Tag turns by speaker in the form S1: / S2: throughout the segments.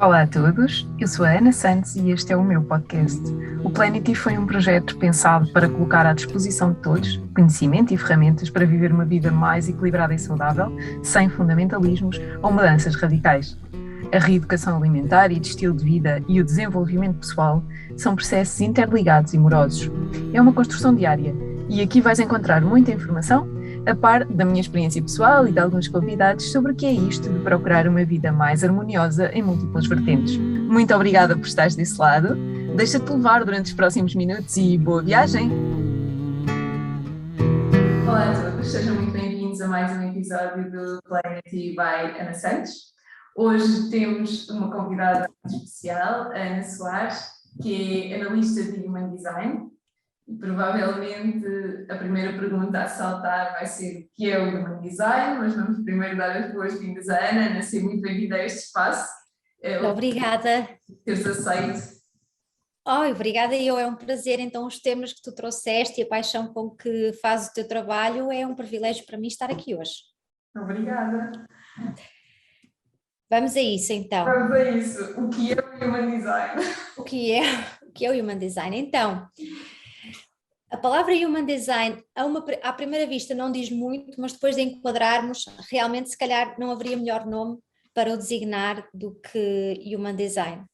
S1: Olá a todos, eu sou a Ana Santos e este é o meu podcast. O Planety foi um projeto pensado para colocar à disposição de todos conhecimento e ferramentas para viver uma vida mais equilibrada e saudável, sem fundamentalismos ou mudanças radicais. A reeducação alimentar e de estilo de vida e o desenvolvimento pessoal são processos interligados e morosos. É uma construção diária e aqui vais encontrar muita informação a par da minha experiência pessoal e de alguns convidados sobre o que é isto de procurar uma vida mais harmoniosa em múltiplas vertentes. Muito obrigada por estares desse lado. Deixa-te levar durante os próximos minutos e boa viagem! Olá a todos, sejam muito bem-vindos a mais um episódio do Planety by Ana Santos. Hoje temos uma convidada especial, a Ana Soares, que é analista de Human Design. E provavelmente a primeira pergunta a saltar vai ser o que é o Human Design, mas vamos primeiro dar as boas-vindas à Ana. Ana, seja muito bem-vinda a este espaço.
S2: Obrigada.
S1: Teres aceito.
S2: Obrigada, é um prazer. Então, os temas que tu trouxeste e a paixão com que fazes o teu trabalho, é um privilégio para mim estar aqui hoje.
S1: Obrigada.
S2: Vamos a isso, então.
S1: Vamos a isso. O que é o Human Design?
S2: O que é o Human Design? Então, a palavra Human Design, à primeira vista, não diz muito, mas depois de enquadrarmos, realmente, se calhar, não haveria melhor nome para o designar do que Human Design.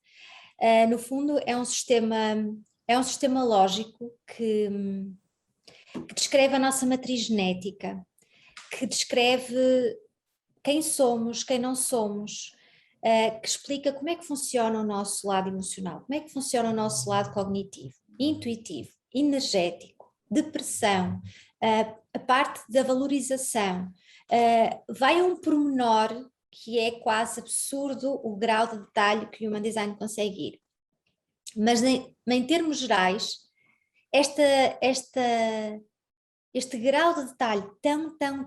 S2: No fundo, é um sistema lógico que descreve a nossa matriz genética, que descreve quem somos, quem não somos, que explica como é que funciona o nosso lado emocional, como é que funciona o nosso lado cognitivo, intuitivo, energético, depressão, a parte da valorização. Vai a um pormenor que é quase absurdo o grau de detalhe que o Human Design consegue ir. Mas em termos gerais, este grau de detalhe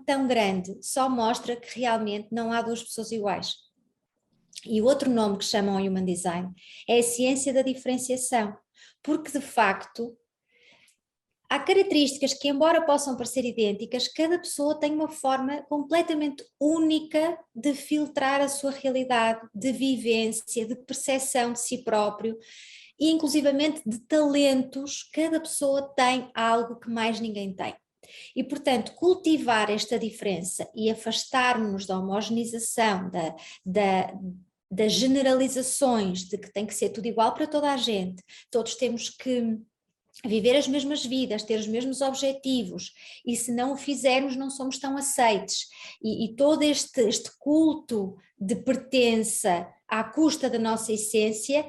S2: tão grande só mostra que realmente não há duas pessoas iguais. E o outro nome que chamam ao Human Design é a ciência da diferenciação, porque de facto há características que, embora possam parecer idênticas, cada pessoa tem uma forma completamente única de filtrar a sua realidade, de vivência, de percepção de si próprio e inclusivamente de talentos. Cada pessoa tem algo que mais ninguém tem. E, portanto, cultivar esta diferença e afastar-nos da homogeneização, das generalizações de que tem que ser tudo igual para toda a gente, todos temos que viver as mesmas vidas, ter os mesmos objetivos, e se não o fizermos não somos tão aceites, e todo este culto de pertença à custa da nossa essência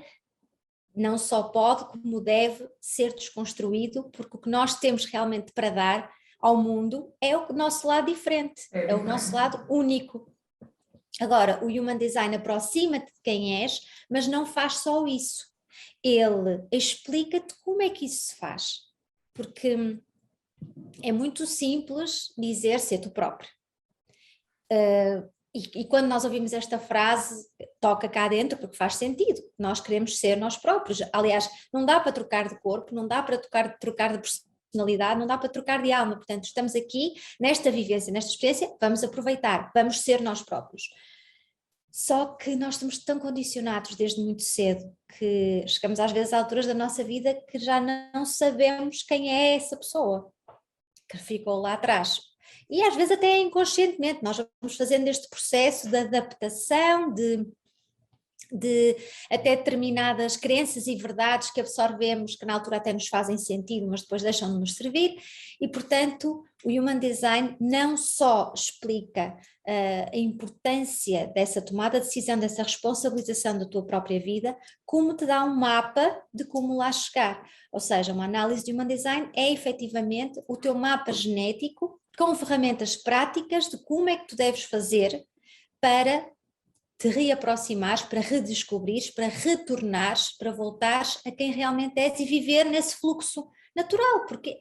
S2: não só pode, como deve ser desconstruído, porque o que nós temos realmente para dar ao mundo é o nosso lado diferente, é o nosso lado único. Agora, o Human Design aproxima-te de quem és, mas não faz só isso. Ele explica-te como é que isso se faz, porque é muito simples dizer ser tu próprio. E quando nós ouvimos esta frase, toca cá dentro porque faz sentido, nós queremos ser nós próprios. Aliás, não dá para trocar de corpo, não dá para trocar de personalidade, não dá para trocar de alma. Portanto, estamos aqui nesta vivência, nesta experiência, vamos aproveitar, vamos ser nós próprios. Só que nós estamos tão condicionados desde muito cedo que chegamos às vezes a alturas da nossa vida que já não sabemos quem é essa pessoa que ficou lá atrás. E às vezes até inconscientemente nós vamos fazendo este processo de adaptação, de até determinadas crenças e verdades que absorvemos, que na altura até nos fazem sentido, mas depois deixam de nos servir, e portanto o Human Design não só explica a importância dessa tomada de decisão, dessa responsabilização da tua própria vida, como te dá um mapa de como lá chegar. Ou seja, uma análise de Human Design é efetivamente o teu mapa genético com ferramentas práticas de como é que tu deves fazer para te reaproximares, para redescobrires, para retornares, para voltares a quem realmente és e viver nesse fluxo natural, porque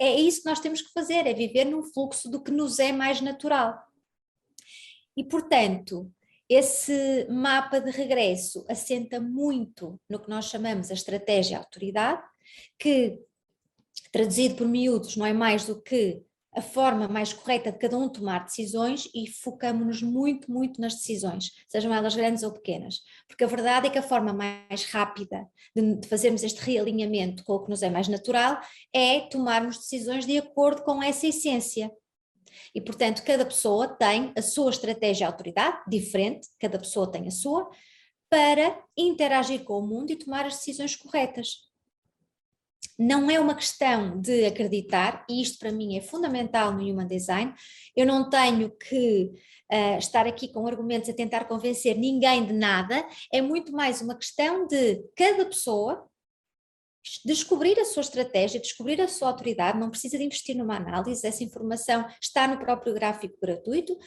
S2: é isso que nós temos que fazer, é viver num fluxo do que nos é mais natural. E, portanto, esse mapa de regresso assenta muito no que nós chamamos a estratégia autoridade, que, traduzido por miúdos, não é mais do que a forma mais correta de cada um tomar decisões e focamos-nos muito, muito nas decisões, sejam elas grandes ou pequenas, porque a verdade é que a forma mais rápida de fazermos este realinhamento com o que nos é mais natural é tomarmos decisões de acordo com essa essência. E, portanto, cada pessoa tem a sua estratégia de autoridade, diferente, cada pessoa tem a sua, para interagir com o mundo e tomar as decisões corretas. Não é uma questão de acreditar, e isto para mim é fundamental no Human Design. Eu não tenho que estar aqui com argumentos a tentar convencer ninguém de nada, é muito mais uma questão de cada pessoa descobrir a sua estratégia, descobrir a sua autoridade, não precisa de investir numa análise, essa informação está no próprio gráfico gratuito,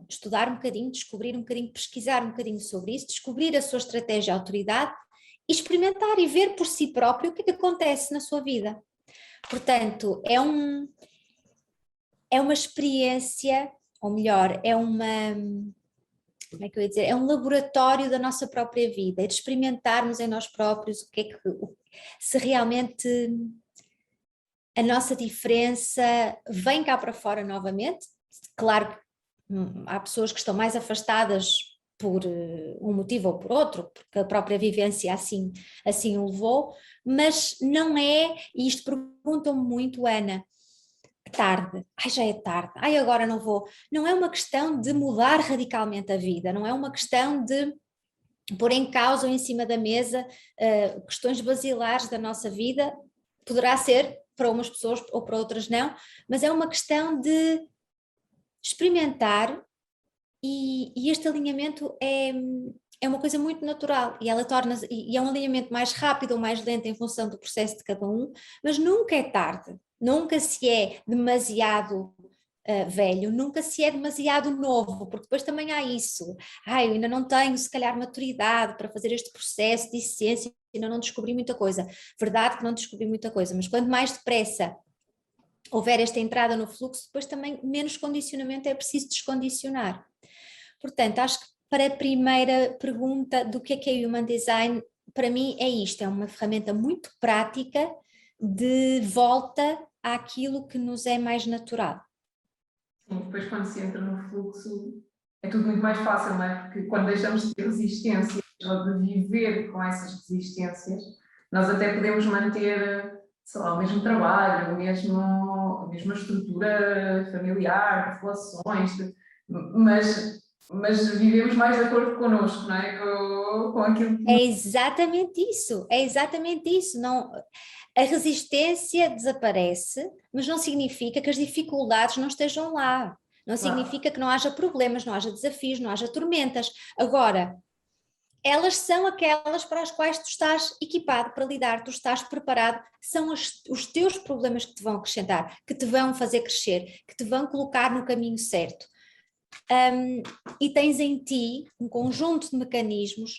S2: estudar um bocadinho, descobrir um bocadinho, pesquisar um bocadinho sobre isso, descobrir a sua estratégia, autoridade, experimentar e ver por si próprio o que é que acontece na sua vida. Portanto, é uma experiência, ou melhor, como é que eu ia dizer? É um laboratório da nossa própria vida, é de experimentarmos em nós próprios se realmente a nossa diferença vem cá para fora novamente. Claro que há pessoas que estão mais afastadas por um motivo ou por outro, porque a própria vivência assim o levou, mas não é, e isto perguntam-me muito, Ana, tarde, já é tarde, agora não vou. Não é uma questão de mudar radicalmente a vida, não é uma questão de pôr em causa ou em cima da mesa questões basilares da nossa vida, poderá ser para umas pessoas ou para outras não, mas é uma questão de experimentar. E este alinhamento é uma coisa muito natural e ela e é um alinhamento mais rápido ou mais lento em função do processo de cada um, mas nunca é tarde, nunca se é demasiado velho, nunca se é demasiado novo, porque depois também há isso, eu ainda não tenho se calhar maturidade para fazer este processo de essência, ainda não descobri muita coisa. Verdade que não descobri muita coisa, mas quanto mais depressa houver esta entrada no fluxo, depois também menos condicionamento é preciso descondicionar. Portanto, acho que para a primeira pergunta do que é Human Design, para mim é isto, é uma ferramenta muito prática de volta àquilo que nos é mais natural.
S1: Sim, depois quando se entra no fluxo é tudo muito mais fácil, não é? Porque quando deixamos de ter resistências ou de viver com essas resistências, nós até podemos manter, sei lá, o mesmo trabalho, a mesma estrutura familiar, de relações, mas vivemos mais de acordo connosco, não é? Com aquilo que...
S2: É exatamente isso. Não, a resistência desaparece, mas não significa que as dificuldades não estejam lá. Não significa que não haja problemas, não haja desafios, não haja tormentas. Agora, elas são aquelas para as quais tu estás equipado para lidar, tu estás preparado, são os teus problemas que te vão acrescentar, que te vão fazer crescer, que te vão colocar no caminho certo. E tens em ti um conjunto de mecanismos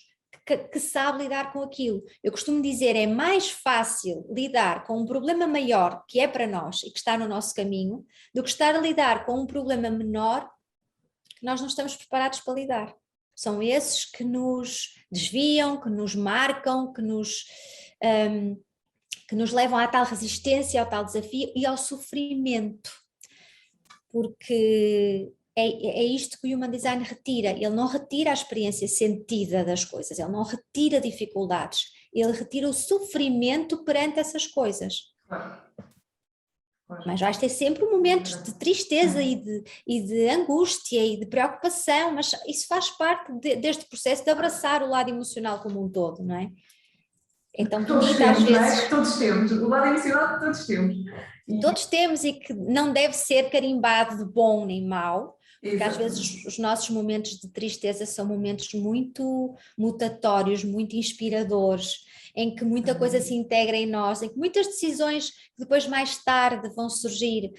S2: que sabe lidar com aquilo. Eu costumo dizer, é mais fácil lidar com um problema maior que é para nós e que está no nosso caminho, do que estar a lidar com um problema menor que nós não estamos preparados para lidar. São esses que nos desviam, que nos marcam, que nos levam à tal resistência, ao tal desafio e ao sofrimento. Porque é isto que o Human Design retira. Ele não retira a experiência sentida das coisas, ele não retira dificuldades, ele retira o sofrimento perante essas coisas. Mas vais ter sempre momentos de tristeza e de angústia e de preocupação, mas isso faz parte deste processo de abraçar o lado emocional como um todo, não é? Então,
S1: todos temos, às vezes, não é? Todos temos, o lado emocional que todos temos.
S2: Todos temos e que não deve ser carimbado de bom nem mau, porque às vezes os nossos momentos de tristeza são momentos muito mutatórios, muito inspiradores, em que muita coisa se integra em nós, em que muitas decisões que depois mais tarde vão surgir,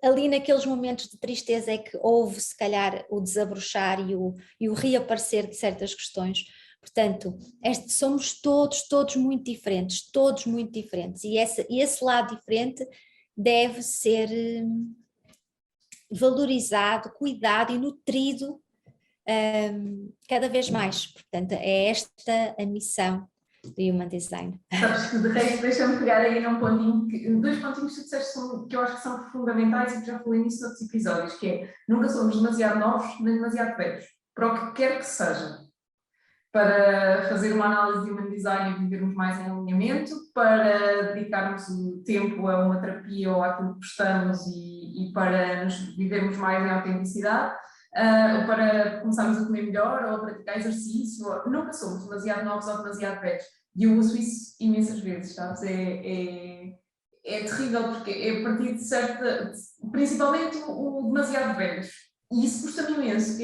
S2: ali naqueles momentos de tristeza é que houve se calhar o desabrochar e o reaparecer de certas questões. Portanto, somos todos muito diferentes, e esse lado diferente deve ser valorizado, cuidado e nutrido cada vez mais. Portanto, é esta a missão do Human Design.
S1: Sabes que de resto deixa-me pegar aí num pontinho, dois pontinhos que tu disseste que eu acho que são fundamentais e que já falei nisso noutros episódios, que é nunca somos demasiado novos nem demasiado velhos, para o que quer que seja. Para fazer uma análise de Human Design e vivermos mais em alinhamento, para dedicarmos o tempo a uma terapia ou àquilo que gostamos e para nos vivermos mais em autenticidade, ou para começarmos a comer melhor, ou a praticar exercício, nunca somos demasiado novos ou demasiado velhos. E eu uso isso imensas vezes, sabes? É terrível, porque é a partir de certa... Principalmente o demasiado velhos. E isso custa-me imenso.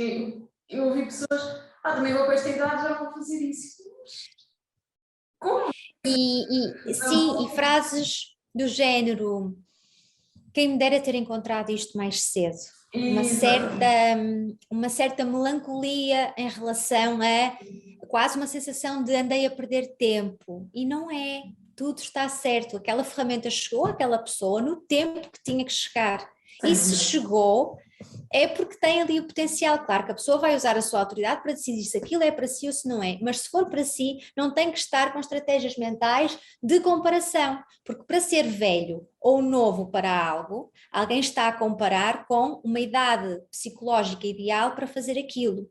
S1: Eu ouvi pessoas... também vou com esta idade, já vou fazer isso. Como?
S2: Sim, e frases do género: quem me dera ter encontrado isto mais cedo. Uma certa melancolia em relação a quase uma sensação de andei a perder tempo. E não é, tudo está certo. Aquela ferramenta chegou àquela pessoa no tempo que tinha que chegar. E se chegou, é porque tem ali o potencial. Claro que a pessoa vai usar a sua autoridade para decidir se aquilo é para si ou se não é, mas se for para si, não tem que estar com estratégias mentais de comparação, porque para ser velho ou novo para algo, alguém está a comparar com uma idade psicológica ideal para fazer aquilo.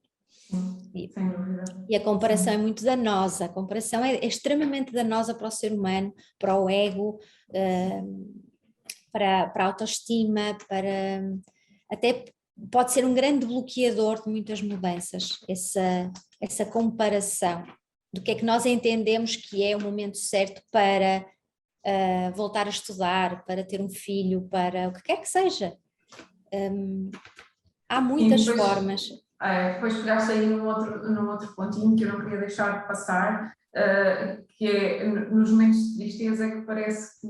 S1: Sem dúvida.
S2: E a comparação é muito danosa, a comparação é extremamente danosa para o ser humano, para o ego, para a autoestima, até pode ser um grande bloqueador de muitas mudanças, essa comparação do que é que nós entendemos que é o momento certo para voltar a estudar, para ter um filho, para o que quer que seja. Há muitas formas.
S1: Depois pegaste aí num outro pontinho que eu não queria deixar de passar, que é nos momentos de tristeza é que parece que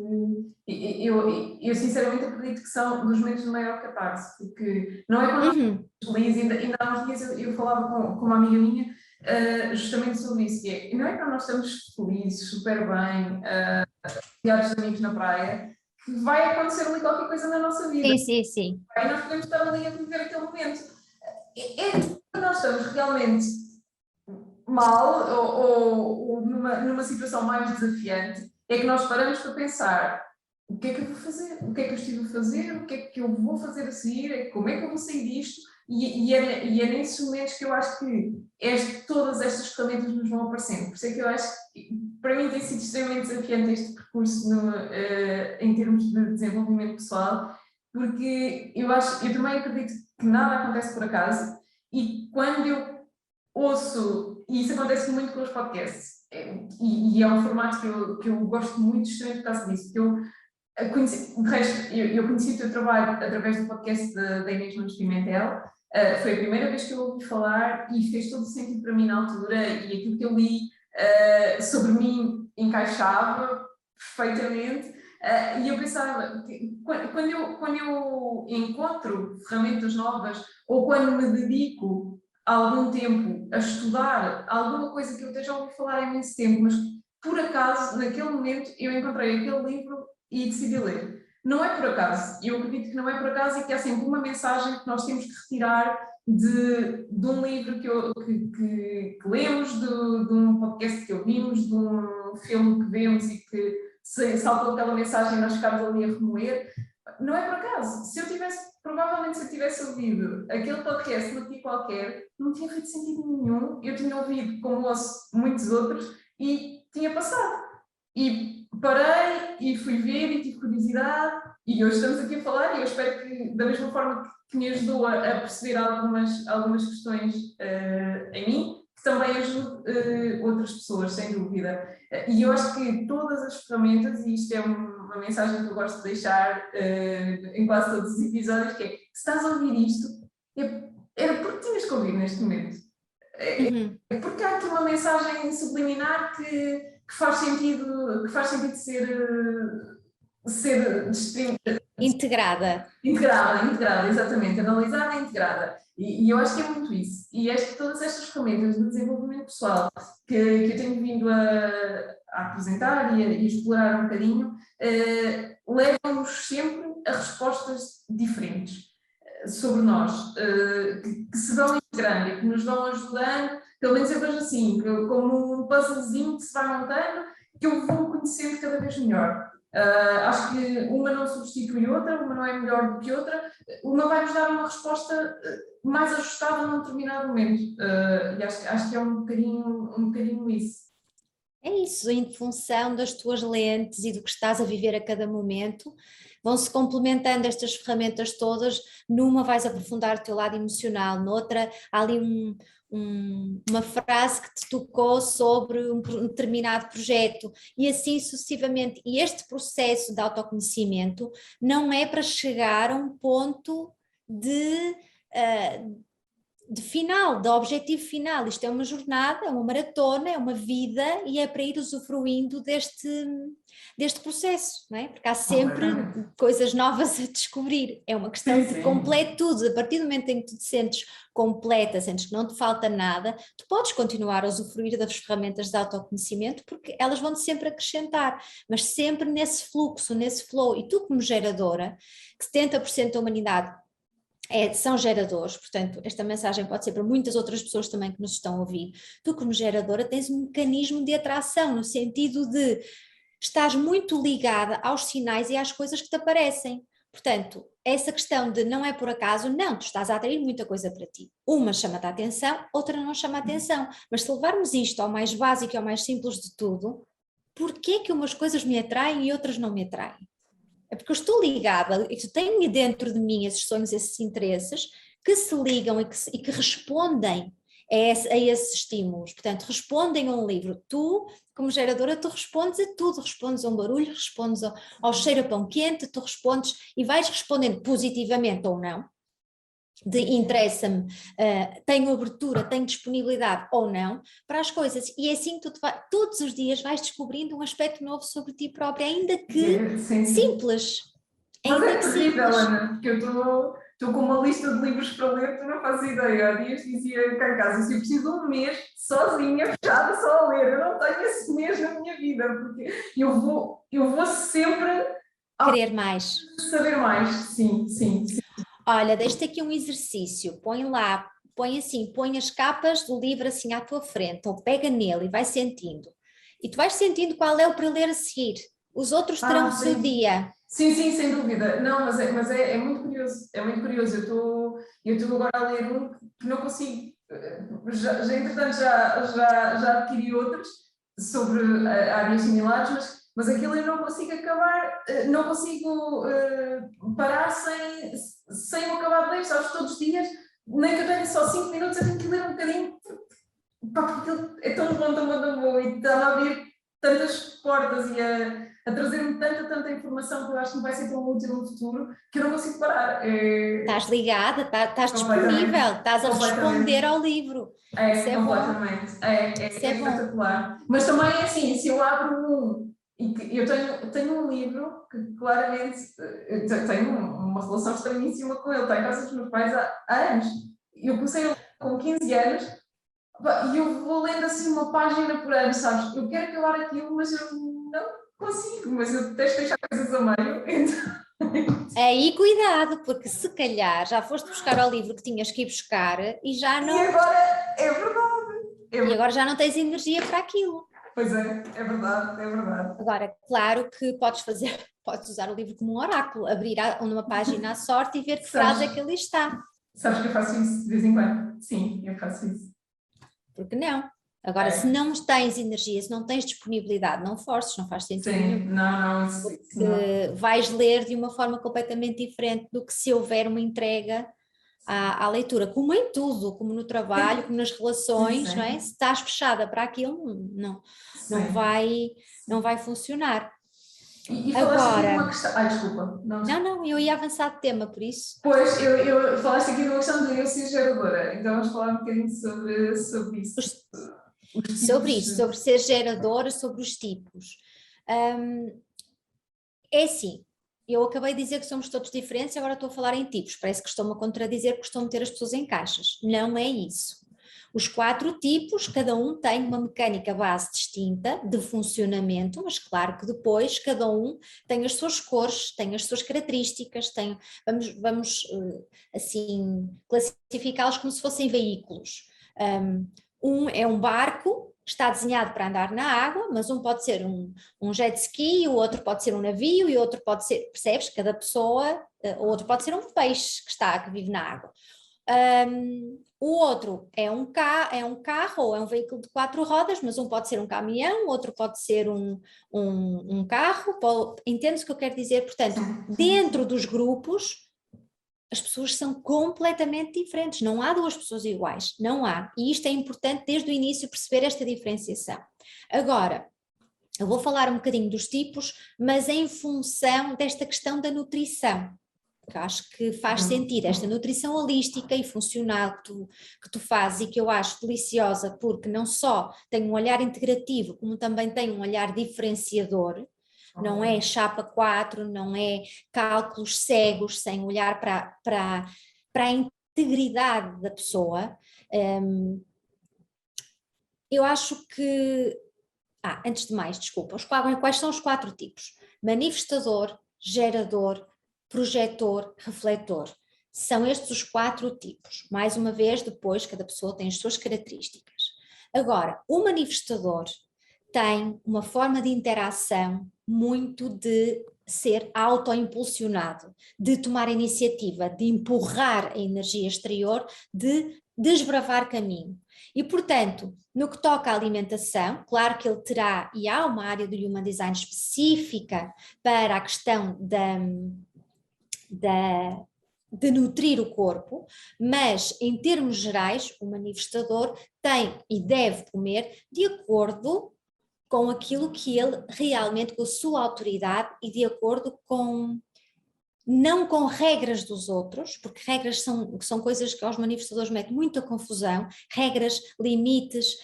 S1: eu sinceramente acredito que são dos momentos de maior catarse, porque não é quando nós estamos felizes, ainda há uns dias eu falava com uma amiga minha justamente sobre isso, que é, não é quando nós estamos felizes, super bem, rodeados de amigos na praia, que vai acontecer ali qualquer coisa na nossa vida.
S2: Sim.
S1: E nós podemos estar ali a viver aquele momento. Quando nós estamos realmente mal ou numa situação mais desafiante, é que nós paramos para pensar o que é que eu vou fazer, o que é que eu estive a fazer, o que é que eu vou fazer a seguir, como é que eu vou sair disto, e é nesses momentos que eu acho que todas estas ferramentas nos vão aparecendo. Por isso é que eu acho que para mim tem sido extremamente desafiante este percurso em termos de desenvolvimento pessoal, porque eu também acredito que nada acontece por acaso, e quando eu ouço, e isso acontece muito com os podcasts, e é um formato que eu gosto muito justamente por causa disso, que eu conheci o teu trabalho através do podcast da Inês Nunes Pimentel. Foi a primeira vez que eu ouvi falar e fez todo o sentido para mim na altura, e aquilo que eu li sobre mim encaixava perfeitamente. E eu pensava, quando eu encontro ferramentas novas ou quando me dedico algum tempo a estudar alguma coisa que eu esteja a ouvir falar há imenso tempo, mas por acaso, naquele momento, eu encontrei aquele livro e decidi ler. Não é por acaso, eu acredito que não é por acaso e que há sempre uma mensagem que nós temos que retirar de um livro que lemos, de um podcast que ouvimos, de um filme que vemos e que saltou aquela mensagem e nós ficámos ali a remoer. Não é por acaso. Provavelmente se eu tivesse ouvido aquele podcast no dia qualquer, não tinha feito sentido nenhum. Eu tinha ouvido, como ouço muitos outros, e tinha passado. E parei e fui ver e tive curiosidade, e hoje estamos aqui a falar, e eu espero que, da mesma forma que me ajudou a perceber algumas questões em mim, que também ajude outras pessoas, sem dúvida. E eu acho que todas as ferramentas, e isto é uma mensagem que eu gosto de deixar em quase todos os episódios, que é, se estás a ouvir isto, era porque tinhas que ouvir neste momento. É porque há aqui uma mensagem subliminar que faz sentido ser
S2: integrada,
S1: exatamente, analisada e integrada. E eu acho que é muito isso. E acho que todas estas ferramentas de desenvolvimento pessoal que eu tenho vindo a apresentar e a explorar um bocadinho, levam-nos sempre a respostas diferentes. sobre nós, que se vão integrando e que nos vão ajudando, pelo menos eu vejo assim, como um puzzlezinho que se vai montando, que eu vou conhecendo cada vez melhor. Acho que uma não substitui outra, uma não é melhor do que outra, uma vai-nos dar uma resposta mais ajustada num determinado momento. E acho que é um bocadinho isso.
S2: É isso, em função das tuas lentes e do que estás a viver a cada momento, vão-se complementando estas ferramentas todas, numa vais aprofundar o teu lado emocional, noutra há ali uma frase que te tocou sobre um determinado projeto e assim sucessivamente. E este processo de autoconhecimento não é para chegar a um ponto de final, de objetivo final. Isto é uma jornada, é uma maratona, é uma vida e é para ir usufruindo deste processo, não é? Porque há sempre coisas novas a descobrir. É uma questão de completude. A partir do momento em que tu te sentes completa, sentes que não te falta nada, tu podes continuar a usufruir das ferramentas de autoconhecimento porque elas vão-te sempre acrescentar, mas sempre nesse fluxo, nesse flow. E tu como geradora, que 70% da humanidade são geradores, portanto esta mensagem pode ser para muitas outras pessoas também que nos estão a ouvir. Tu como geradora tens um mecanismo de atração no sentido de estás muito ligada aos sinais e às coisas que te aparecem. Portanto, essa questão de não é por acaso, não, tu estás a atrair muita coisa para ti. Uma chama-te a atenção, outra não chama a atenção. Mas se levarmos isto ao mais básico e ao mais simples de tudo, porquê que umas coisas me atraem e outras não me atraem? É porque eu estou ligada e tenho dentro de mim esses sonhos, esses interesses que se ligam e que respondem a esses estímulos. Portanto, respondem a um livro. Tu, como geradora, tu respondes a tudo. Respondes a um barulho, respondes ao cheiro a pão quente, tu respondes e vais respondendo positivamente ou não. Interessa-me, tenho abertura, tenho disponibilidade ou não para as coisas, e é assim que todos os dias vais descobrindo um aspecto novo sobre ti própria, ainda que simples.
S1: Mas é terrível, Ana, porque eu estou com uma lista de livros para ler, tu não fazes ideia. Há dias dizia cá em casa, se eu preciso de um mês sozinha, fechada, só a ler, eu não tenho esse mês na minha vida, porque eu vou sempre
S2: querer mais,
S1: saber mais, sim.
S2: Olha, deixa-te aqui um exercício, põe as capas do livro assim à tua frente, ou pega nele e vai sentindo. E tu vais sentindo qual é o para ler a seguir. Os outros terão o seu dia.
S1: Sim, sem dúvida. Não, mas é muito curioso, é muito curioso. Eu estou agora a ler um que não consigo, entretanto já adquiri outros sobre áreas similares, mas aquilo eu não consigo acabar, não consigo parar sem o acabar de ler, sabes, todos os dias, nem que eu tenha só 5 minutos, eu tenho que ler um bocadinho, porque aquilo é tão bom e está a abrir tantas portas e a trazer-me tanta informação que eu acho que me vai ser tão útil no futuro que eu não consigo parar.
S2: Estás ligada, estás disponível, estás a responder ao livro.
S1: Isso é completamente. É espetacular. Mas também é assim, se eu abro eu tenho um livro que claramente tenho uma relação estranhíssima com ele, está em casa dos meus pais há anos. Eu comecei a ler com 15 anos e eu vou lendo assim uma página por ano, sabes? Eu quero acabar aquilo, mas eu não consigo, mas eu detesto deixar coisas a meio. Então...
S2: Aí cuidado, porque se calhar já foste buscar o livro que tinhas que ir buscar e já não...
S1: E agora é verdade.
S2: E agora já não tens energia para aquilo.
S1: Pois é verdade.
S2: Agora, claro que podes usar o livro como um oráculo, abrir uma página à sorte e ver que frase é que ali está.
S1: Sabes que eu faço isso de vez em quando? Sim, eu faço isso.
S2: Porque não? Agora, se não tens energia, se não tens disponibilidade, não forces, não faz sentido nenhum.
S1: Não.
S2: Porque vais ler de uma forma completamente diferente do que se houver uma entrega à leitura, como em tudo, como no trabalho, como nas relações, não é? Se estás fechada para aquilo, não vai funcionar.
S1: E falaste aqui de uma questão... desculpa.
S2: Não, eu ia avançar de tema, por isso.
S1: Pois, eu falaste aqui de uma questão de eu ser geradora, então vamos falar um bocadinho sobre isso.
S2: Sobre ser geradora, sobre os tipos. É assim, eu acabei de dizer que somos todos diferentes e agora estou a falar em tipos, parece que estou-me a contradizer porque estou a meter as pessoas em caixas. Não é isso. Os 4 tipos, cada um tem uma mecânica base distinta de funcionamento, mas claro que depois cada um tem as suas cores, tem as suas características, vamos assim classificá-los como se fossem veículos. Um é um barco, está desenhado para andar na água, mas um pode ser um jet ski, o outro pode ser um navio e o outro pode ser, percebes? Cada pessoa, o outro pode ser um peixe que vive na água. O outro é um carro ou é um veículo de 4 rodas, mas um pode ser um caminhão, o outro pode ser um carro, entendes o que eu quero dizer? Portanto, dentro dos grupos, as pessoas são completamente diferentes, não há 2 pessoas iguais, não há, e isto é importante desde o início perceber esta diferenciação. Agora, eu vou falar um bocadinho dos tipos, mas em função desta questão da nutrição, que acho que faz sentido, esta nutrição holística e funcional que tu fazes e que eu acho deliciosa, porque não só tem um olhar integrativo, como também tem um olhar diferenciador. Não é chapa 4, não é cálculos cegos sem olhar para a integridade da pessoa. Eu acho que... antes de mais, desculpa, quais são os 4 tipos? Manifestador, gerador, projetor, refletor. São estes os 4 tipos. Mais uma vez, depois cada pessoa tem as suas características. Agora, o manifestador tem uma forma de interação muito de ser autoimpulsionado, de tomar iniciativa, de empurrar a energia exterior, de desbravar caminho. E, portanto, no que toca à alimentação, claro que ele terá, e há uma área do Human Design específica para a questão de nutrir o corpo, mas em termos gerais, o manifestador tem e deve comer de acordo com aquilo que ele realmente, com a sua autoridade e de acordo com, não com regras dos outros, porque regras são coisas que aos manifestadores metem muita confusão, regras, limites,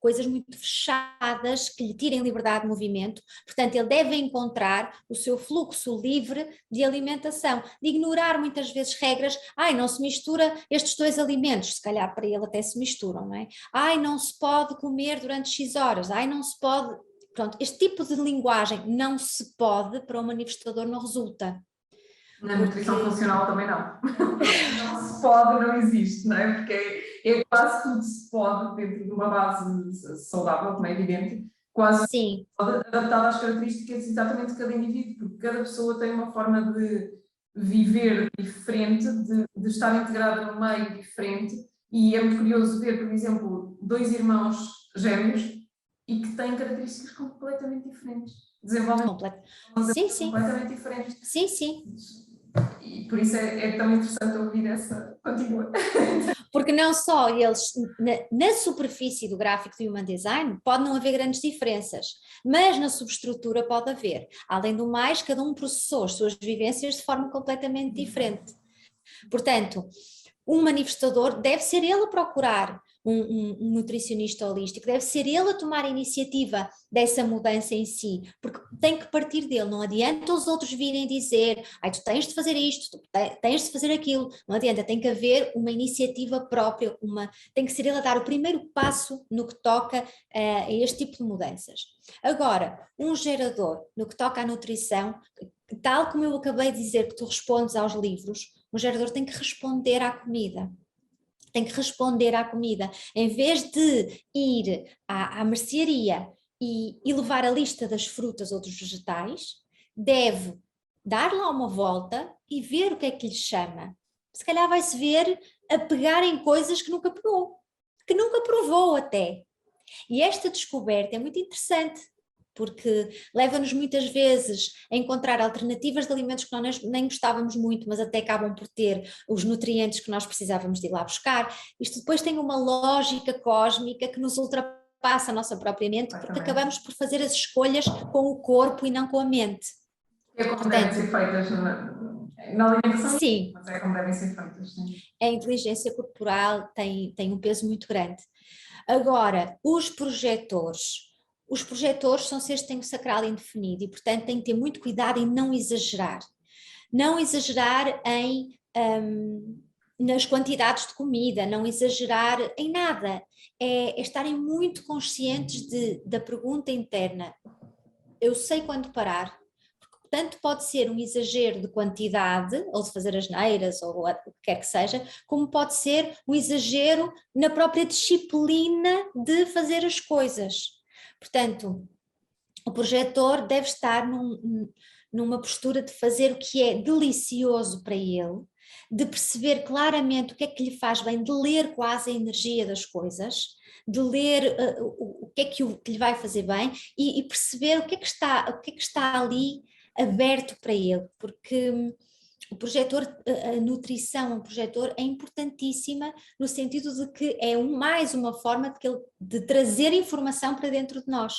S2: coisas muito fechadas que lhe tirem liberdade de movimento. Portanto, ele deve encontrar o seu fluxo livre de alimentação, de ignorar muitas vezes regras. Não se mistura estes 2 alimentos, se calhar para ele até se misturam, não é? Não se pode comer durante X horas, não se pode... Pronto, este tipo de linguagem não se pode, para o manifestador não resulta.
S1: Na nutrição funcional também não. Não se pode, não existe, não é? Porque quase tudo se pode, dentro de uma base saudável, como é evidente, quase
S2: Sim.
S1: pode adaptar às características exatamente de cada indivíduo, porque cada pessoa tem uma forma de viver diferente, de estar integrada no meio diferente, e é muito curioso ver, por exemplo, 2 irmãos gêmeos e que têm características completamente diferentes, desenvolvem completamente diferentes.
S2: Sim, sim.
S1: E por isso é tão interessante ouvir essa contínua.
S2: Porque não só eles, na superfície do gráfico do Human Design, pode não haver grandes diferenças, mas na subestrutura pode haver. Além do mais, cada um processou as suas vivências de forma completamente diferente. Portanto, um manifestador deve ser ele a procurar um nutricionista holístico, deve ser ele a tomar a iniciativa dessa mudança em si, porque tem que partir dele, não adianta os outros virem dizer, tu tens de fazer isto, tu tens de fazer aquilo, não adianta, tem que haver uma iniciativa própria, tem que ser ele a dar o primeiro passo no que toca a este tipo de mudanças. Agora, um gerador, no que toca à nutrição, tal como eu acabei de dizer que tu respondes aos livros, um gerador tem que responder à comida. Tem que responder à comida. Em vez de ir à mercearia e levar a lista das frutas ou dos vegetais, deve dar lá uma volta e ver o que é que lhe chama. Se calhar vai-se ver a pegar em coisas que nunca pegou, que nunca provou até. E esta descoberta é muito interessante, porque leva-nos muitas vezes a encontrar alternativas de alimentos que nós nem gostávamos muito, mas até acabam por ter os nutrientes que nós precisávamos de ir lá buscar. Isto depois tem uma lógica cósmica que nos ultrapassa a nossa própria mente, porque acabamos por fazer as escolhas com o corpo e não com a mente.
S1: É como devem ser feitas na alimentação,
S2: sim,
S1: mas é como devem ser feitas. Sim.
S2: A inteligência corporal tem um peso muito grande. Agora, os projetores são seres que têm o sacral indefinido e, portanto, têm que ter muito cuidado em não exagerar. Não exagerar em nas quantidades de comida, não exagerar em nada, é estarem muito conscientes da pergunta interna. Eu sei quando parar, porque tanto pode ser um exagero de quantidade, ou de fazer asneiras, ou o que quer que seja, como pode ser um exagero na própria disciplina de fazer as coisas. Portanto, o projetor deve estar numa postura de fazer o que é delicioso para ele, de perceber claramente o que é que lhe faz bem, de ler quase a energia das coisas, de ler o que é que lhe vai fazer bem e perceber o que é que está ali aberto para ele, porque o projetor, a nutrição, o projetor é importantíssima no sentido de que é mais uma forma de trazer informação para dentro de nós.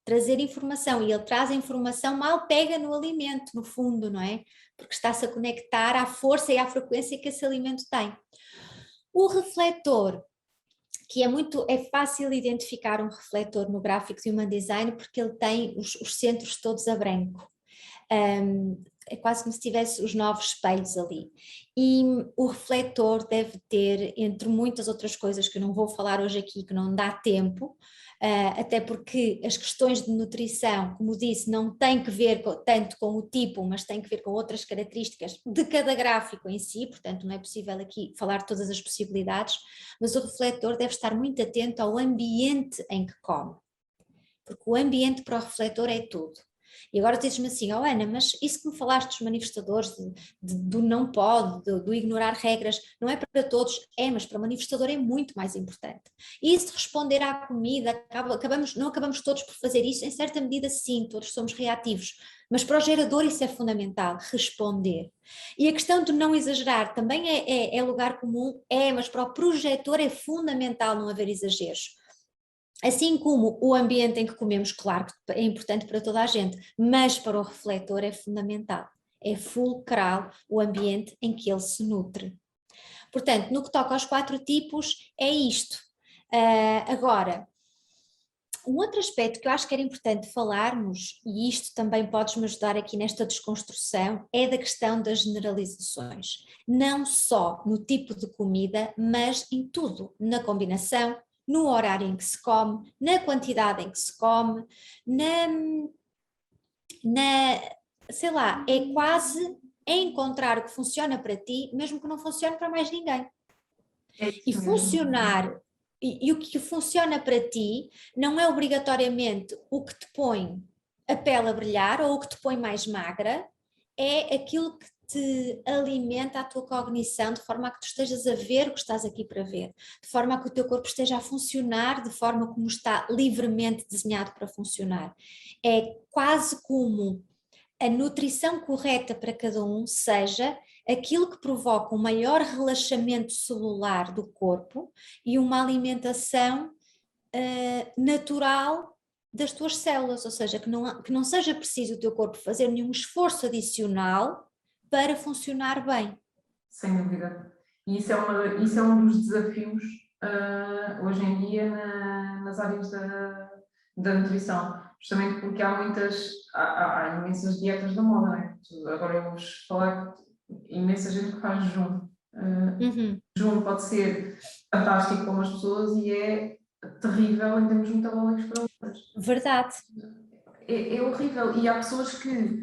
S2: Trazer informação, e ele traz a informação, mal pega no alimento, no fundo, não é? Porque está-se a conectar à força e à frequência que esse alimento tem. O refletor, que é fácil identificar um refletor no gráfico de Human Design porque ele tem os centros todos a branco. É quase como se tivesse os 9 espelhos ali. E o refletor deve ter, entre muitas outras coisas que eu não vou falar hoje aqui, que não dá tempo, até porque as questões de nutrição, como disse, não têm que ver tanto com o tipo, mas têm que ver com outras características de cada gráfico em si, portanto não é possível aqui falar todas as possibilidades, mas o refletor deve estar muito atento ao ambiente em que come, porque o ambiente para o refletor é tudo. E agora dizes-me assim, Ana, mas isso que me falaste dos manifestadores, do não pode, do ignorar regras, não é para todos, mas para o manifestador é muito mais importante. E isso de responder à comida, não acabamos todos por fazer isso, em certa medida sim, todos somos reativos, mas para o gerador isso é fundamental, responder. E a questão de não exagerar também é lugar comum, mas para o projetor é fundamental não haver exageros. Assim como o ambiente em que comemos, claro que é importante para toda a gente, mas para o refletor é fundamental, é fulcral o ambiente em que ele se nutre. Portanto, no que toca aos 4 tipos, é isto. Agora, um outro aspecto que eu acho que era importante falarmos, e isto também podes-me ajudar aqui nesta desconstrução, é da questão das generalizações. Não só no tipo de comida, mas em tudo, na combinação, no horário em que se come, na quantidade em que se come, sei lá, é quase encontrar o que funciona para ti, mesmo que não funcione para mais ninguém. E funcionar, e o que funciona para ti não é obrigatoriamente o que te põe a pele a brilhar ou o que te põe mais magra, é aquilo que te alimenta a tua cognição de forma a que tu estejas a ver o que estás aqui para ver, de forma a que o teu corpo esteja a funcionar de forma como está livremente desenhado para funcionar. É quase como a nutrição correta para cada um seja aquilo que provoca um maior relaxamento celular do corpo e uma alimentação natural das tuas células, ou seja, que não seja preciso o teu corpo fazer nenhum esforço adicional para funcionar bem.
S1: Sem dúvida. E isso é um dos desafios hoje em dia nas áreas da nutrição, justamente porque há imensas dietas da moda, não é? Agora eu vou falar que imensa gente que faz jejum. Jejum pode ser fantástico para umas pessoas e é terrível em termos metabólicos para outras.
S2: Verdade.
S1: É horrível. E há pessoas que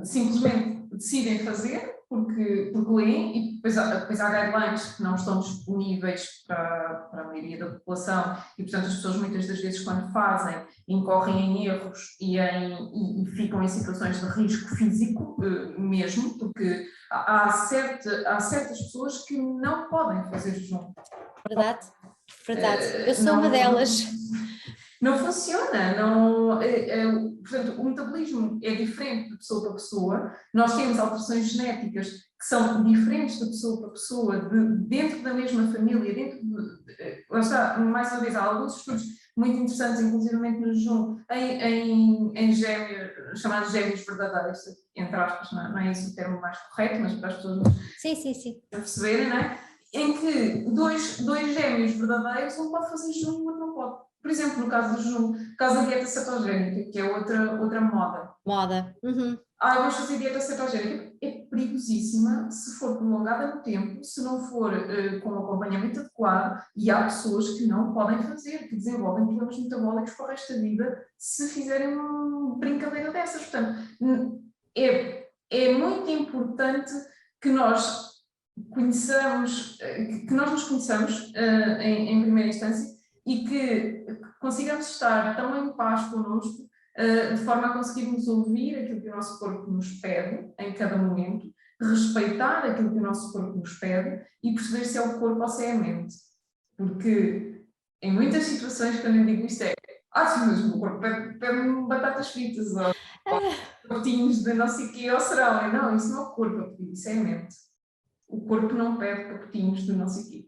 S1: simplesmente decidem fazer porque leem e depois há guidelines que não estão disponíveis para a maioria da população e, portanto, as pessoas muitas das vezes quando fazem incorrem em erros e ficam em situações de risco físico mesmo, porque há certas pessoas que não podem fazer jejum.
S2: Verdade. Eu sou uma delas.
S1: Não funciona, portanto, o metabolismo é diferente de pessoa para pessoa, nós temos alterações genéticas que são diferentes de pessoa para pessoa, dentro da mesma família, mais uma vez, há alguns estudos muito interessantes, inclusivamente no jejum, em gêmeos, chamados gêmeos verdadeiros, entre aspas, não é esse o termo mais correto, mas para as pessoas perceberem, não é? Em que dois gêmeos verdadeiros, um pode fazer jejum e o outro não pode. Por exemplo, no caso do jejum, no caso da dieta cetogénica, que é outra moda. vamos fazer dieta cetogénica. É perigosíssima se for prolongada no tempo, se não for com acompanhamento adequado, e há pessoas que não podem fazer, que desenvolvem problemas metabólicos para o resto da vida se fizerem uma brincadeira dessas. Portanto, é muito importante que nós nos conheçamos em primeira instância e que consigamos estar tão em paz connosco de forma a conseguirmos ouvir aquilo que o nosso corpo nos pede em cada momento, respeitar aquilo que o nosso corpo nos pede e perceber se é o corpo ou se é a mente. Porque em muitas situações, quando eu digo isto, sim, mas o meu corpo pede-me batatas fritas ou pacotinhos de não sei o quê, ou serão. Não, isso não é o corpo a pedir, isso é a mente. O corpo não pede pacotinhos de não sei o quê.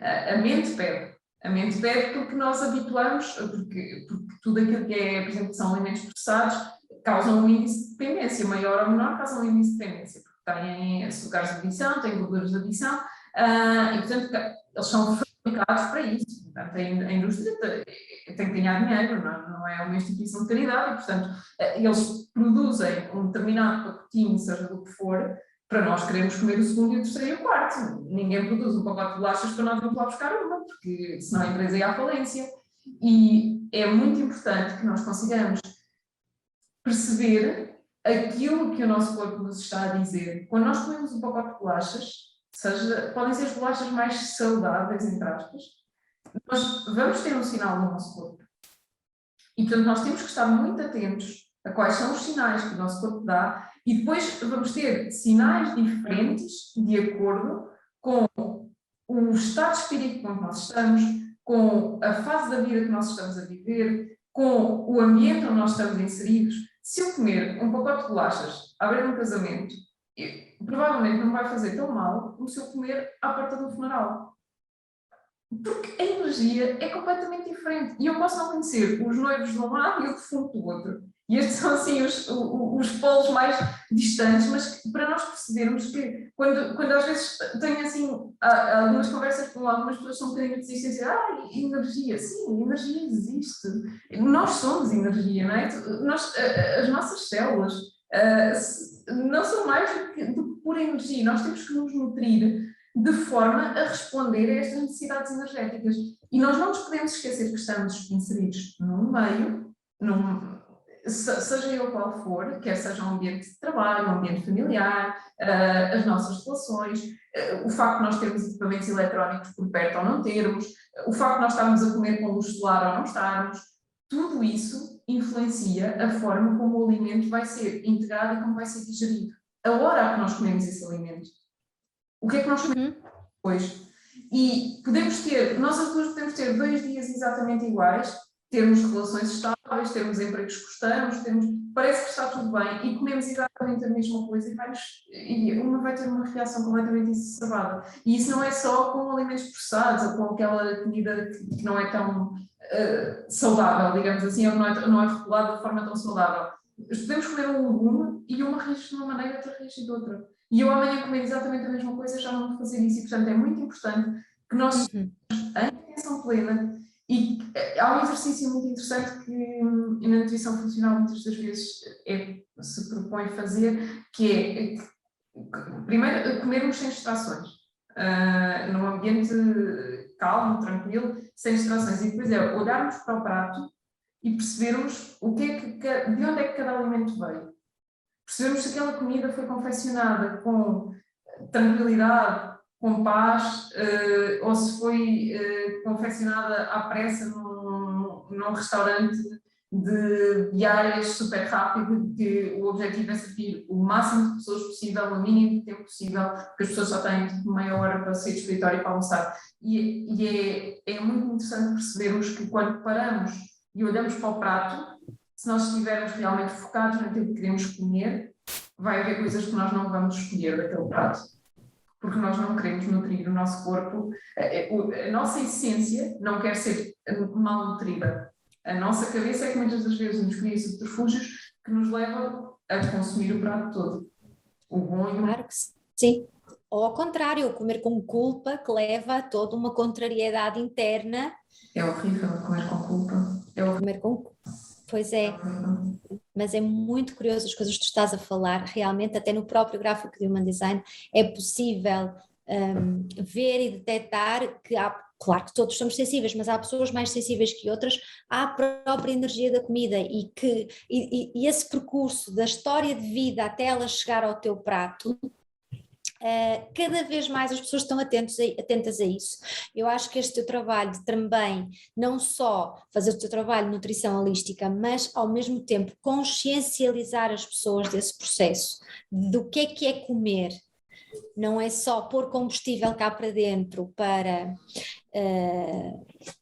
S1: A mente pede. A mente pede porque nós habituamos, porque tudo aquilo que é, por exemplo, são alimentos processados, causam um índice de dependência, maior ou menor, causam um índice de dependência, porque têm açúcares de adição, têm gorduras de adição, e portanto eles são fabricados para isso. Portanto, a indústria tem que ganhar dinheiro, não é uma instituição de caridade, e portanto eles produzem um determinado pacotinho, seja do que for, para nós queremos comer o segundo e o terceiro e o quarto. Ninguém produz um pacote de bolachas para nós irmos lá buscar uma, porque senão a empresa ia à falência. E é muito importante que nós consigamos perceber aquilo que o nosso corpo nos está a dizer. Quando nós comemos um pacote de bolachas, podem ser as bolachas mais saudáveis, entre aspas, nós vamos ter um sinal no nosso corpo. E, portanto, nós temos que estar muito atentos a quais são os sinais que o nosso corpo dá e depois vamos ter sinais diferentes de acordo com o estado de espírito com que nós estamos, com a fase da vida que nós estamos a viver, com o ambiente onde nós estamos inseridos. Se eu comer um pacote de bolachas à beira de um casamento, provavelmente não vai fazer tão mal como se eu comer à porta do funeral. Porque a energia é completamente diferente. E eu posso não conhecer os noivos de um lado e o defunto do outro. E estes são assim os polos mais distantes, mas para nós percebermos que quando às vezes tenho assim algumas conversas com algumas pessoas que são um bocadinho resistentes a dizer, energia, sim, energia existe. Nós somos energia, não é? As nossas células não são mais do que pura energia. Nós temos que nos nutrir de forma a responder a estas necessidades energéticas. E nós não nos podemos esquecer que estamos inseridos num meio, seja ele qual for, quer seja um ambiente de trabalho, um ambiente familiar, as nossas relações, o facto de nós termos equipamentos eletrónicos por perto ou não termos, o facto de nós estarmos a comer com luz solar ou não estarmos, tudo isso influencia a forma como o alimento vai ser integrado e como vai ser digerido. A hora que nós comemos esse alimento. O que é que nós comemos depois? E nós as duas podemos ter 2 dias exatamente iguais, termos relações estáveis, termos empregos que gostamos, parece que está tudo bem e comemos exatamente a mesma coisa e uma vai ter uma reação completamente exacerbada. E isso não é só com alimentos processados ou com aquela comida que não é tão saudável, digamos assim, ou não é regulada de forma tão saudável. Podemos comer um legume e uma reage de uma maneira, outra reage de outra. E eu amanhã comer exatamente a mesma coisa já não vou fazer isso. E, portanto, é muito importante que nós estejamos em atenção plena. E há um exercício muito interessante que na nutrição funcional muitas das vezes se propõe fazer, que é, primeiro, comermos sem distrações. Num ambiente calmo, tranquilo, sem distrações. E depois olharmos para o prato e percebermos de onde é que cada alimento veio. Percebemos se aquela comida foi confeccionada com tranquilidade, com paz, ou se foi confeccionada à pressa num restaurante de diárias super rápido, que o objetivo é servir o máximo de pessoas possível, o mínimo de tempo possível, porque as pessoas só têm meia hora para sair do escritório e para almoçar. E é muito interessante percebermos que quando paramos e olhamos para o prato, se nós estivermos realmente focados naquilo que queremos comer, vai haver coisas que nós não vamos escolher daquele prato, porque nós não queremos nutrir o nosso corpo. A nossa essência não quer ser mal nutrida. A nossa cabeça é que muitas das vezes nos cria subterfúgios que nos levam a consumir o prato todo. O bom e o...
S2: Claro que sim. Ou ao contrário, comer com culpa, que leva a toda uma contrariedade interna.
S1: É horrível comer com culpa. É horrível.
S2: Comer com culpa. Pois é, mas é muito curioso as coisas que tu estás a falar, realmente até no próprio gráfico de Human Design é possível ver e detectar que há, claro que todos somos sensíveis, mas há pessoas mais sensíveis que outras à própria energia da comida e esse percurso da história de vida até ela chegar ao teu prato. Cada vez mais as pessoas estão atentas a isso. Eu acho que este teu trabalho também, não só fazer o teu trabalho de nutrição holística, mas ao mesmo tempo consciencializar as pessoas desse processo, do que é comer, não é só pôr combustível cá para dentro para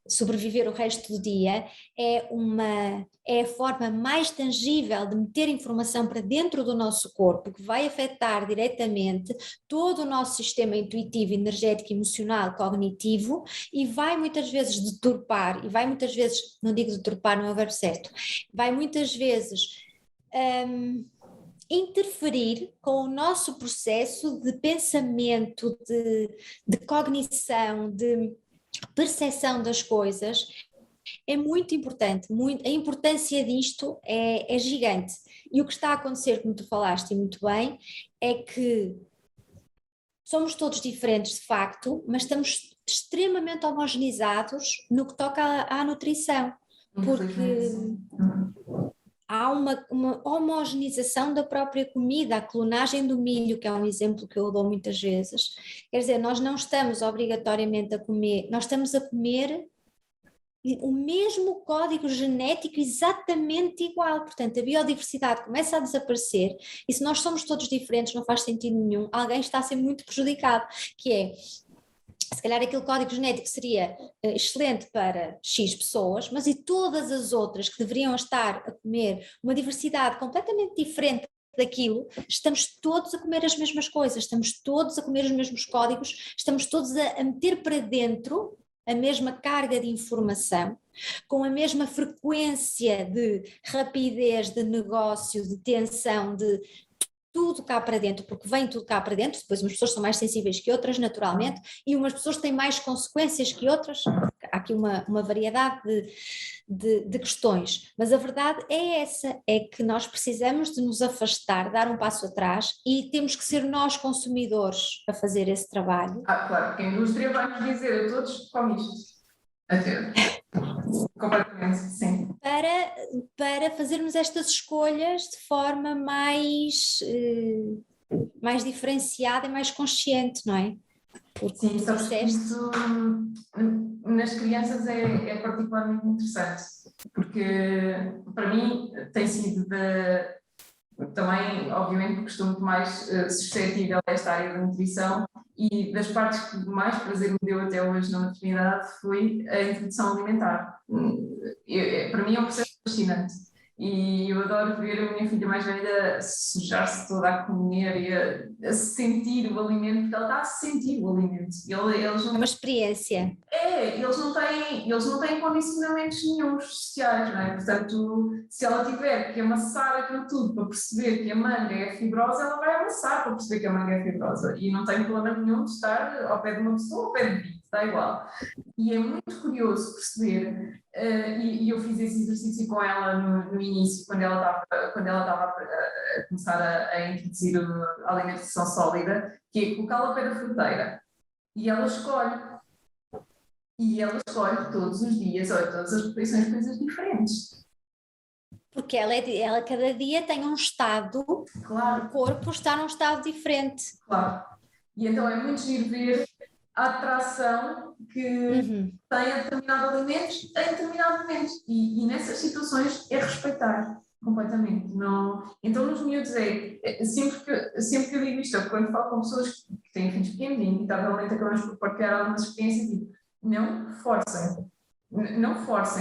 S2: sobreviver o resto do dia, é a forma mais tangível de meter informação para dentro do nosso corpo, que vai afetar diretamente todo o nosso sistema intuitivo, energético, emocional, cognitivo, e vai muitas vezes deturpar, e vai muitas vezes, não digo deturpar, não é o verbo certo, vai muitas vezes interferir com o nosso processo de pensamento, de cognição, de percepção das coisas. É muito importante, a importância disto é gigante. E o que está a acontecer, como tu falaste e muito bem, é que somos todos diferentes de facto, mas estamos extremamente homogeneizados no que toca à nutrição, porque há uma homogeneização da própria comida, a clonagem do milho, que é um exemplo que eu dou muitas vezes. Quer dizer, nós não estamos obrigatoriamente a comer, nós estamos a comer o mesmo código genético exatamente igual, portanto a biodiversidade começa a desaparecer e se nós somos todos diferentes não faz sentido nenhum, alguém está a ser muito prejudicado, que é, se calhar aquele código genético seria excelente para X pessoas, mas e todas as outras que deveriam estar a comer uma diversidade completamente diferente daquilo, estamos todos a comer as mesmas coisas, estamos todos a comer os mesmos códigos, estamos todos a meter para dentro a mesma carga de informação, com a mesma frequência de rapidez, de negócio, de tensão, de tudo cá para dentro, porque vem tudo cá para dentro, depois umas pessoas são mais sensíveis que outras naturalmente, e umas pessoas têm mais consequências que outras, há aqui uma variedade de questões, mas a verdade é essa, é que nós precisamos de nos afastar, dar um passo atrás e temos que ser nós consumidores a fazer esse trabalho.
S1: Claro, porque a indústria vai nos dizer a todos, come isto. Completamente, sim.
S2: Para fazermos estas escolhas de forma mais diferenciada e mais consciente, não é? Porque
S1: sim, isso nas crianças é particularmente interessante, porque para mim tem sido também, obviamente, porque estou muito mais suscetível a esta área da nutrição e das partes que mais prazer me deu até hoje na maternidade foi a introdução alimentar. Para mim é um processo fascinante e eu adoro ver a minha filha mais velha sujar-se toda a comer e a sentir o alimento, porque ela está a sentir o alimento. Eles não...
S2: É uma experiência.
S1: Eles não têm condicionamentos nenhuns sociais, não é? Portanto, se ela tiver que amassar aquilo tudo para perceber que a manga é fibrosa, ela vai amassar para perceber que a manga é fibrosa e não tem problema nenhum de estar ao pé de uma pessoa ou ao pé de mim, está igual. E é muito curioso perceber, e eu fiz esse exercício com ela no início, quando ela estava a começar a introduzir a alimentação sólida, que é colocá-la ao pé da fruteira. E ela escolhe todos os dias, ou todas as refeições, coisas diferentes.
S2: Porque ela cada dia tem um estado, claro. O corpo está num estado diferente.
S1: Claro. E então é muito giro ver a atração que tem a determinado alimento em determinado momento. E nessas situações é respeitar completamente. Não... Então nos miúdos sempre que eu digo isto, quando falo com pessoas que têm filhos pequenos e inevitavelmente acabamos por partilhar algumas experiências, digo, não forcem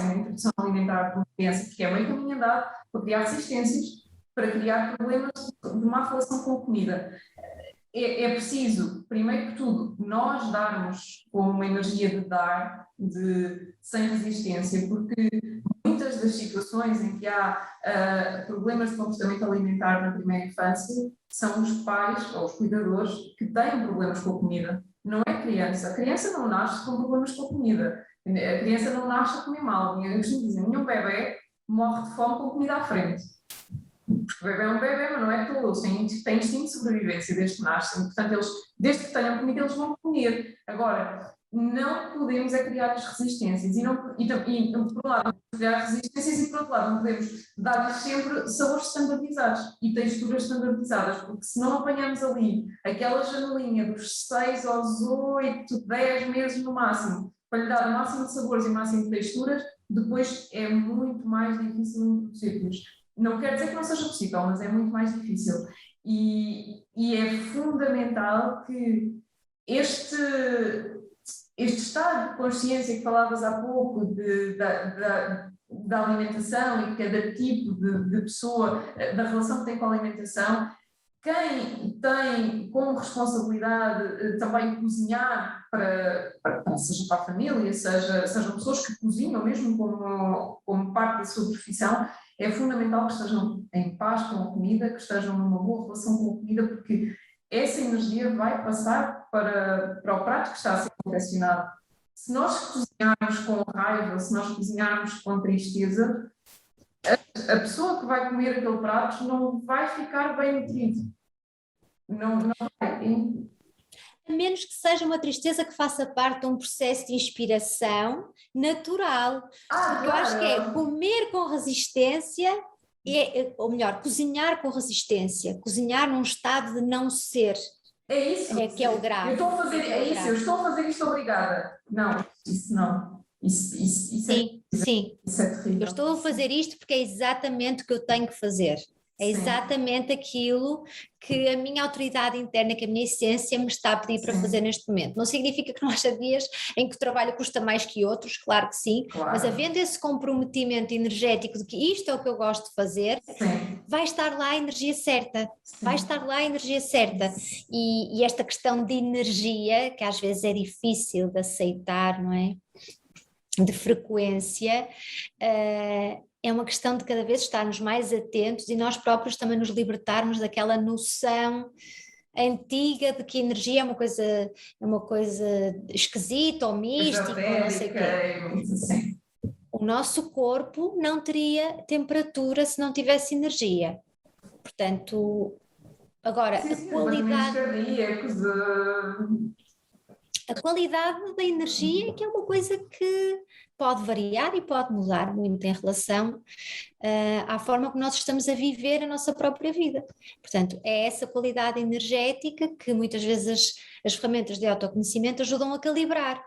S1: a introdução alimentar com a criança, porque é meio caminho andado para criar resistências, para criar problemas de má relação com a comida. É preciso, primeiro que tudo, nós darmos com uma energia de dar, sem resistência, porque muitas das situações em que há problemas de comportamento alimentar na primeira infância são os pais ou os cuidadores que têm problemas com a comida. Não é a criança. A criança não nasce com problemas com a comida. A criança não nasce a comer mal. Eu costumo dizer, nenhum bebê morre de fome com comida à frente. Porque o bebê é um bebê, mas não é todos, têm instinto de sobrevivência desde que nascem, portanto eles, desde que tenham comida, eles vão comer. Agora, não podemos é criar as resistências, e por um lado não podemos criar resistências e por outro lado não podemos dar-lhes sempre sabores standardizados e texturas standardizadas, porque se não apanhamos ali aquela janelinha dos 6 aos 8, 10 meses no máximo, para lhe dar o máximo de sabores e o máximo de texturas, depois é muito mais difícil introduzir-los. Não quer dizer que não seja possível, mas é muito mais difícil. E é fundamental que este estado de consciência que falavas há pouco da alimentação e cada tipo de pessoa, da relação que tem com a alimentação, quem tem como responsabilidade também cozinhar seja para a família, sejam pessoas que cozinham mesmo como parte da sua profissão, é fundamental que estejam em paz com a comida, que estejam numa boa relação com a comida, porque essa energia vai passar para o prato que está a ser confeccionado. Se nós cozinharmos com raiva, se nós cozinharmos com tristeza, a pessoa que vai comer aquele prato não vai ficar bem nutrido. Não vai.
S2: A menos que seja uma tristeza que faça parte de um processo de inspiração natural. Porque eu acho que é comer com resistência, ou melhor, cozinhar com resistência, cozinhar num estado de não ser.
S1: É isso.
S2: É que é o grave.
S1: Eu estou a fazer, eu estou a fazer isto obrigada. Não, isso não. Isso
S2: sim, sim.
S1: Isso é terrível.
S2: Eu estou a fazer isto porque é exatamente o que eu tenho que fazer. É exatamente aquilo que a minha autoridade interna, que a minha essência me está a pedir para fazer neste momento. Não significa que não haja dias em que o trabalho custa mais que outros, claro que sim, mas havendo esse comprometimento energético de que isto é o que eu gosto de fazer, vai estar lá a energia certa, vai estar lá a energia certa. E esta questão de energia, que às vezes é difícil de aceitar, não é? De frequência, é uma questão de cada vez estarmos mais atentos e nós próprios também nos libertarmos daquela noção antiga de que energia é uma coisa esquisita ou mística, ou não sei o quê. O nosso corpo não teria temperatura se não tivesse energia. Portanto, agora, a qualidade da energia é que é uma coisa que pode variar e pode mudar muito em relação à forma como nós estamos a viver a nossa própria vida. Portanto, é essa qualidade energética que muitas vezes as ferramentas de autoconhecimento ajudam a calibrar.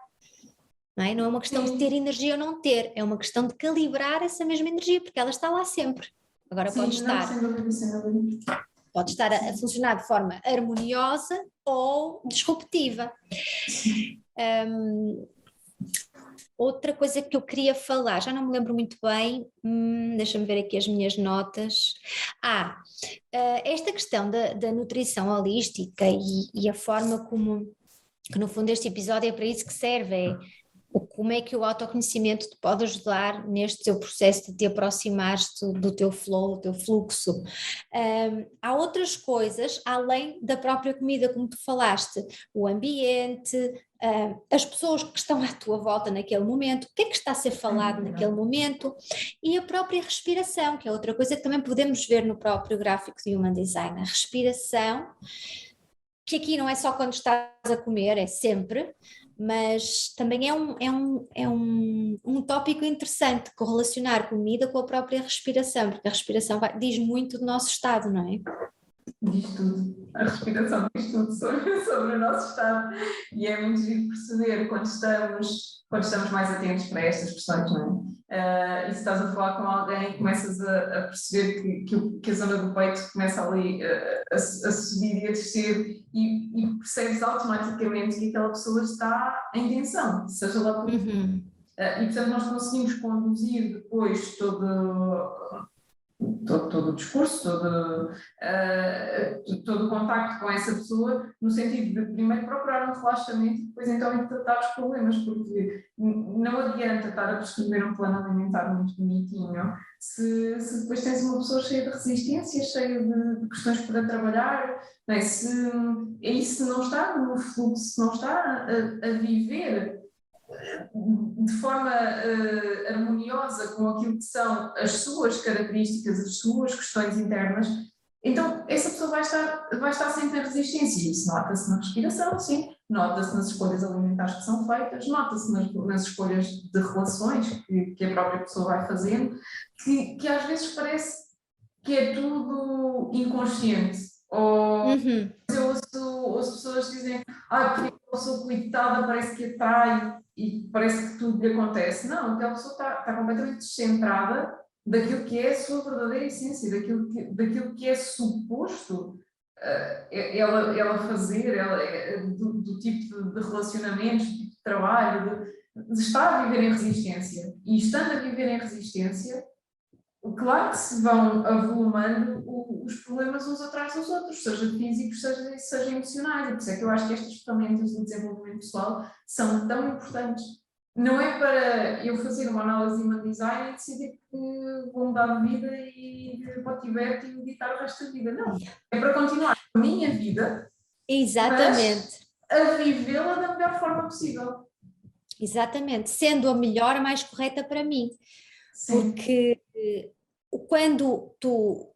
S2: Não é? Não é uma questão de ter energia ou não ter, é uma questão de calibrar essa mesma energia, porque ela está lá sempre. Agora pode estar... Pode estar a funcionar de forma harmoniosa ou disruptiva. Outra coisa que eu queria falar, já não me lembro muito bem, deixa-me ver aqui as minhas notas. Esta questão da nutrição holística e a forma como, que no fundo este episódio é para isso que serve, como é que o autoconhecimento te pode ajudar neste teu processo de te aproximares do teu flow, do teu fluxo. Há outras coisas, além da própria comida, como tu falaste, o ambiente, as pessoas que estão à tua volta naquele momento, o que é que está a ser falado naquele momento, e a própria respiração, que é outra coisa que também podemos ver no próprio gráfico de Human Design. A respiração, que aqui não é só quando estás a comer, é sempre, mas também é um tópico interessante correlacionar comida com a própria respiração, porque a respiração diz muito do nosso estado, não é?
S1: Diz tudo, a respiração diz tudo sobre o nosso estado, e é muito giro perceber quando estamos mais atentos para estas questões, não é? E se estás a falar com alguém, começas a perceber que a zona do peito começa ali a subir e a descer, e percebes automaticamente que aquela pessoa está em tensão, seja lá por quê. E portanto nós conseguimos conduzir depois todo o discurso, todo o contacto com essa pessoa, no sentido de primeiro procurar um relaxamento e depois então tratar os problemas, porque não adianta estar a prescrever um plano alimentar muito bonitinho se depois tens uma pessoa cheia de resistências, cheia de questões para trabalhar, não é? Se não está no fluxo, se não está a viver de forma harmoniosa com aquilo que são as suas características, as suas questões internas, então essa pessoa vai estar sempre em resistência. Isso nota-se na respiração, sim, nota-se nas escolhas alimentares que são feitas, nota-se nas escolhas de relações que a própria pessoa vai fazendo, que às vezes parece que é tudo inconsciente. Ou eu ouço pessoas dizem, porque a pessoa coitada parece que está e parece que tudo lhe acontece. Não, aquela pessoa está completamente descentrada daquilo que é a sua verdadeira essência, daquilo que é suposto ela fazer, do tipo de relacionamentos, do tipo de trabalho, de estar a viver em resistência. E estando a viver em resistência, claro que se vão avolumando os problemas uns atrás dos outros, seja físicos, seja emocionais. E por isso é que eu acho que estas ferramentas do desenvolvimento pessoal são tão importantes. Não é para eu fazer uma análise de human design e decidir que vou mudar de vida e viver para o Tibete e meditar o resto da vida. Não. É para continuar a minha vida,
S2: Exatamente.
S1: mas a vivê-la da melhor forma possível.
S2: Exatamente, sendo a melhor, a mais correta para mim.
S1: Sim.
S2: Porque quando tu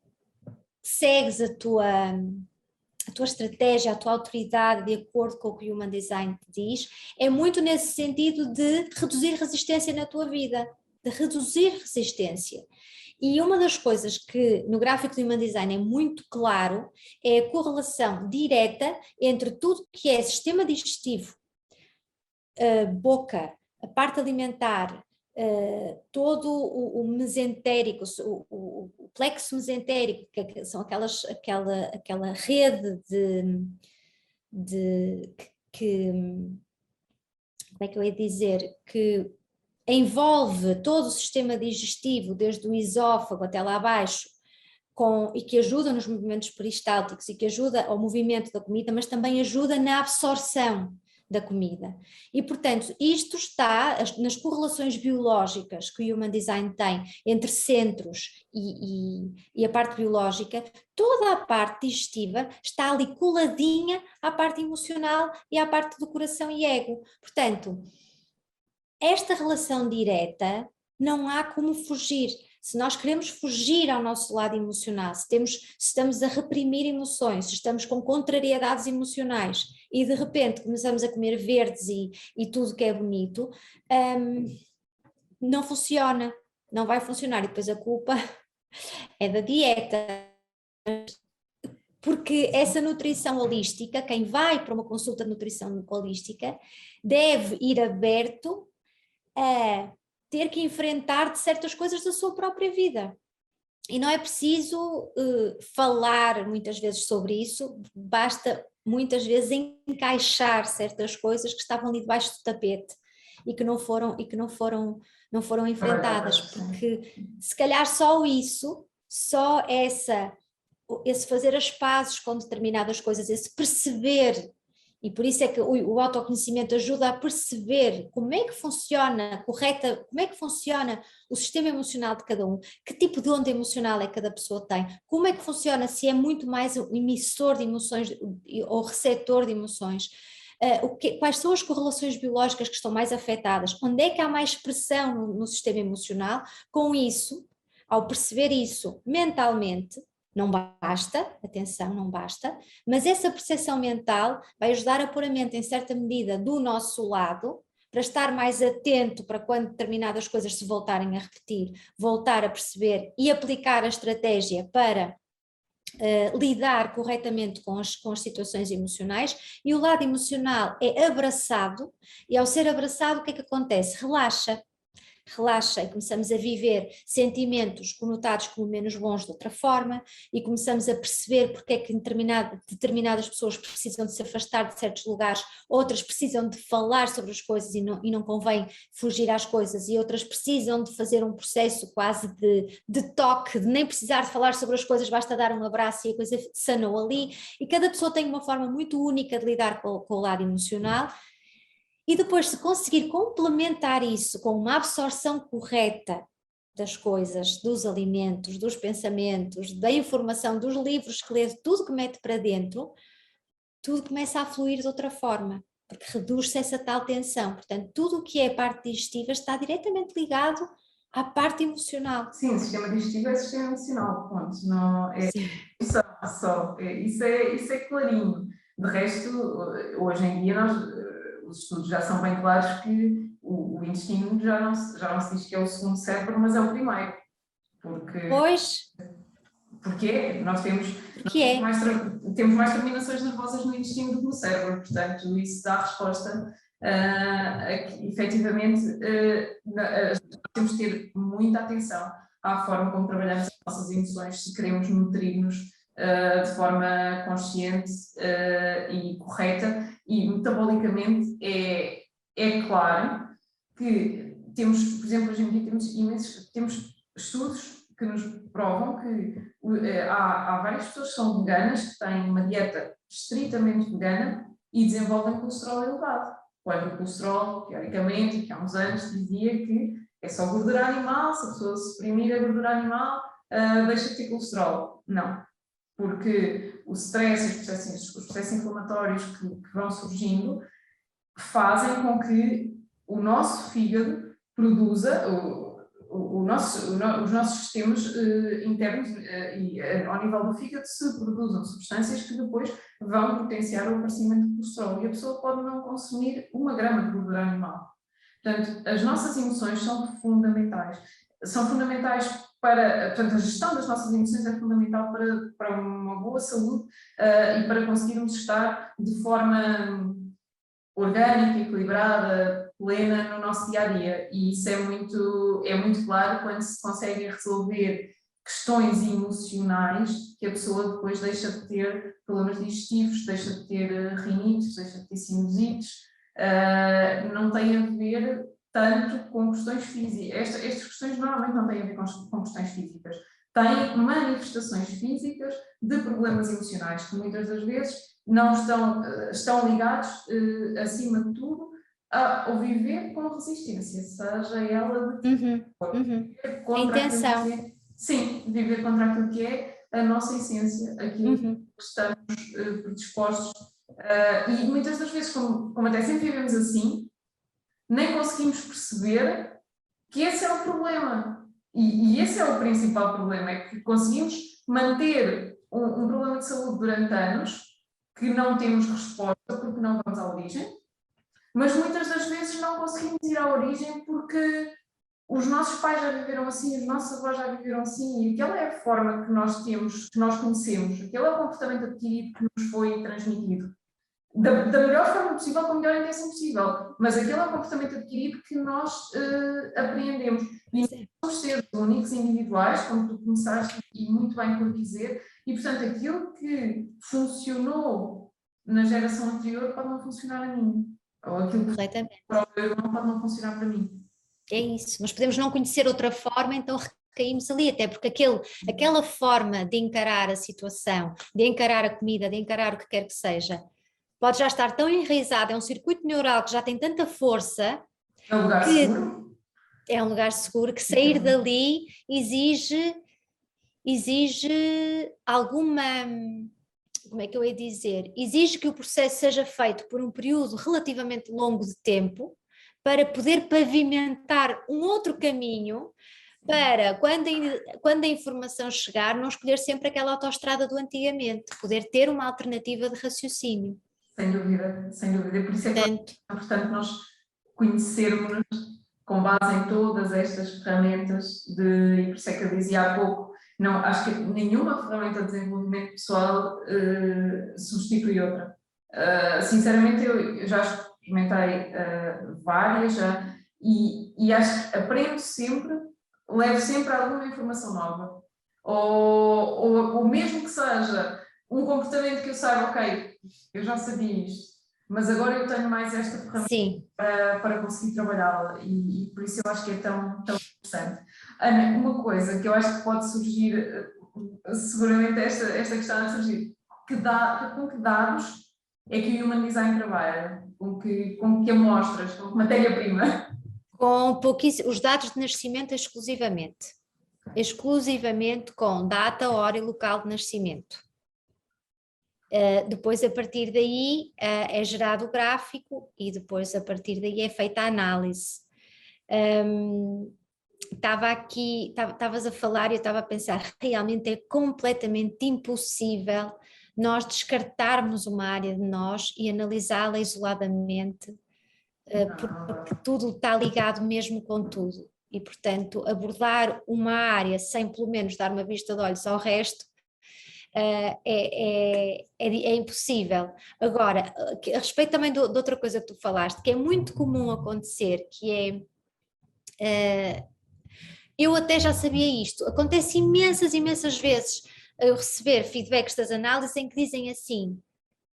S2: segues a tua estratégia, a tua autoridade de acordo com o que o Human Design te diz, é muito nesse sentido de reduzir resistência na tua vida, de reduzir resistência. E uma das coisas que no gráfico do Human Design é muito claro é a correlação direta entre tudo que é sistema digestivo, boca, a parte alimentar, todo o mesentérico, o plexo mesentérico, que são aquela rede que como é que eu ia dizer, que envolve todo o sistema digestivo, desde o esófago até lá abaixo, e que ajuda nos movimentos peristálticos e que ajuda ao movimento da comida, mas também ajuda na absorção da comida. E, portanto, isto está nas correlações biológicas que o Human Design tem entre centros e a parte biológica, toda a parte digestiva está ali coladinha à parte emocional e à parte do coração e ego. Portanto, esta relação direta não há como fugir. Se nós queremos fugir ao nosso lado emocional, se estamos a reprimir emoções, se estamos com contrariedades emocionais e de repente começamos a comer verdes e tudo que é bonito, não funciona, não vai funcionar. E depois a culpa é da dieta. Porque essa nutrição holística, quem vai para uma consulta de nutrição holística, deve ir aberto a ter que enfrentar certas coisas da sua própria vida. E não é preciso falar muitas vezes sobre isso, basta muitas vezes encaixar certas coisas que estavam ali debaixo do tapete e que não foram enfrentadas, porque se calhar só isso, só esse fazer as pazes com determinadas coisas, esse perceber. E por isso é que o autoconhecimento ajuda a perceber como é que funciona como é que funciona o sistema emocional de cada um, que tipo de onda emocional é que cada pessoa tem, como é que funciona, se é muito mais um emissor de emoções ou receptor de emoções, quais são as correlações biológicas que estão mais afetadas, onde é que há mais pressão no sistema emocional. Com isso, ao perceber isso mentalmente, não basta, atenção, não basta, mas essa percepção mental vai ajudar a pôr a mente em certa medida do nosso lado, para estar mais atento para quando determinadas coisas se voltarem a repetir, voltar a perceber e aplicar a estratégia para lidar corretamente com as situações emocionais. E o lado emocional é abraçado, e ao ser abraçado o que é que acontece? Relaxa e começamos a viver sentimentos conotados como menos bons de outra forma, e começamos a perceber porque é que determinadas pessoas precisam de se afastar de certos lugares, outras precisam de falar sobre as coisas e não convém fugir às coisas, e outras precisam de fazer um processo quase de toque, de nem precisar de falar sobre as coisas, basta dar um abraço e a coisa sanou ali. E cada pessoa tem uma forma muito única de lidar com o lado emocional. E depois, se conseguir complementar isso com uma absorção correta das coisas, dos alimentos, dos pensamentos, da informação, dos livros que lê, tudo que mete para dentro, tudo começa a fluir de outra forma. porque reduz-se essa tal tensão. Portanto, tudo o que é a parte digestiva está diretamente ligado à parte emocional.
S1: Sim, o sistema digestivo é sistema emocional, ponto. Não é
S2: Sim.
S1: só. Isso é clarinho. De resto, hoje em dia, os estudos já são bem claros que o intestino já não se diz que é o segundo cérebro, mas é o primeiro.
S2: Pois,
S1: Porque nós temos
S2: porque é.
S1: temos mais terminações nervosas no intestino do que no cérebro, portanto, isso dá resposta a que, efetivamente, nós temos de ter muita atenção à forma como trabalhamos as nossas emoções, se queremos nutrir-nos de forma consciente e correta, e metabolicamente é claro que temos, por exemplo, hoje em dia temos estudos que nos provam que há várias pessoas que são veganas, que têm uma dieta estritamente vegana e desenvolvem colesterol elevado. Quando o colesterol, teoricamente, que há uns anos dizia que é só gordura animal, se a pessoa suprimir a gordura animal, deixa de ter colesterol. Não, porque o stress e os processos inflamatórios que vão surgindo fazem com que o nosso fígado produza, os nossos sistemas internos e ao nível do fígado se produzam substâncias que depois vão potenciar o aparecimento de colesterol e a pessoa pode não consumir 1 grama de gordura animal. Portanto, as nossas emoções são fundamentais. São fundamentais portanto, a gestão das nossas emoções é fundamental para uma boa saúde e para conseguirmos estar de forma orgânica, equilibrada, plena no nosso dia-a-dia. E isso é muito claro quando se conseguem resolver questões emocionais que a pessoa depois deixa de ter problemas digestivos, deixa de ter rinites, deixa de ter sinusites, não tem a ver tanto com questões físicas. Estas questões normalmente não têm a ver com questões físicas. Têm manifestações físicas de problemas emocionais que muitas das vezes não estão ligados, acima de tudo, ao viver com resistência, seja ela de
S2: A intenção.
S1: sim, viver contra aquilo que é a nossa essência, aquilo que estamos predispostos. E muitas das vezes, como até sempre vivemos assim, nem conseguimos perceber que esse é o problema. E esse é o principal problema, é que conseguimos manter um problema de saúde durante anos, que não temos resposta porque não vamos à origem, mas muitas das vezes não conseguimos ir à origem porque os nossos pais já viveram assim, os nossos avós já viveram assim, e aquela é a forma que nós temos, que nós conhecemos, aquele é o comportamento adquirido que nos foi transmitido. Da melhor forma possível, com a melhor intenção possível, mas aquele é o comportamento adquirido que nós apreendemos. E nós somos seres únicos, individuais, como tu começaste e muito bem por dizer, e portanto aquilo que funcionou na geração anterior pode não funcionar a mim, ou aquilo que funcionou para o meu irmão pode não funcionar para mim.
S2: É isso, nós podemos não conhecer outra forma, então recaímos ali, até porque aquela forma de encarar a situação, de encarar a comida, de encarar o que quer que seja, pode já estar tão enraizado, é um circuito neural que já tem tanta força.
S1: É um lugar seguro?
S2: É um lugar seguro, que sair dali exige alguma, como é que eu ia dizer? Exige que o processo seja feito por um período relativamente longo de tempo, para poder pavimentar um outro caminho, para quando a informação chegar, não escolher sempre aquela autoestrada do antigamente, poder ter uma alternativa de raciocínio.
S1: Sem dúvida, sem dúvida. Por isso é que é importante nós conhecermos com base em todas estas ferramentas, e por isso é que eu dizia há pouco, não, acho que nenhuma ferramenta de desenvolvimento pessoal substitui outra. Sinceramente, eu já experimentei várias e acho que aprendo sempre, levo sempre alguma informação nova. Ou mesmo que seja um comportamento que eu saiba, ok, eu já sabia isto, mas agora eu tenho mais esta ferramenta para conseguir trabalhá-la e por isso eu acho que é tão interessante. Ana, uma coisa que eu acho que pode surgir, seguramente esta questão de surgir, com que dados é que o Human Design trabalha? Com que amostras, com que matéria-prima?
S2: Com os dados de nascimento exclusivamente com data, hora e local de nascimento. Depois, a partir daí, é gerado o gráfico e depois, a partir daí, é feita a análise. Estavas a falar e eu estava a pensar, realmente é completamente impossível nós descartarmos uma área de nós e analisá-la isoladamente, porque tudo está ligado mesmo com tudo. E, portanto, abordar uma área sem pelo menos dar uma vista de olhos ao resto é impossível. Agora, a respeito também de outra coisa que tu falaste, que é muito comum acontecer, que é, eu até já sabia isto, acontece imensas vezes eu receber feedbacks das análises em que dizem assim,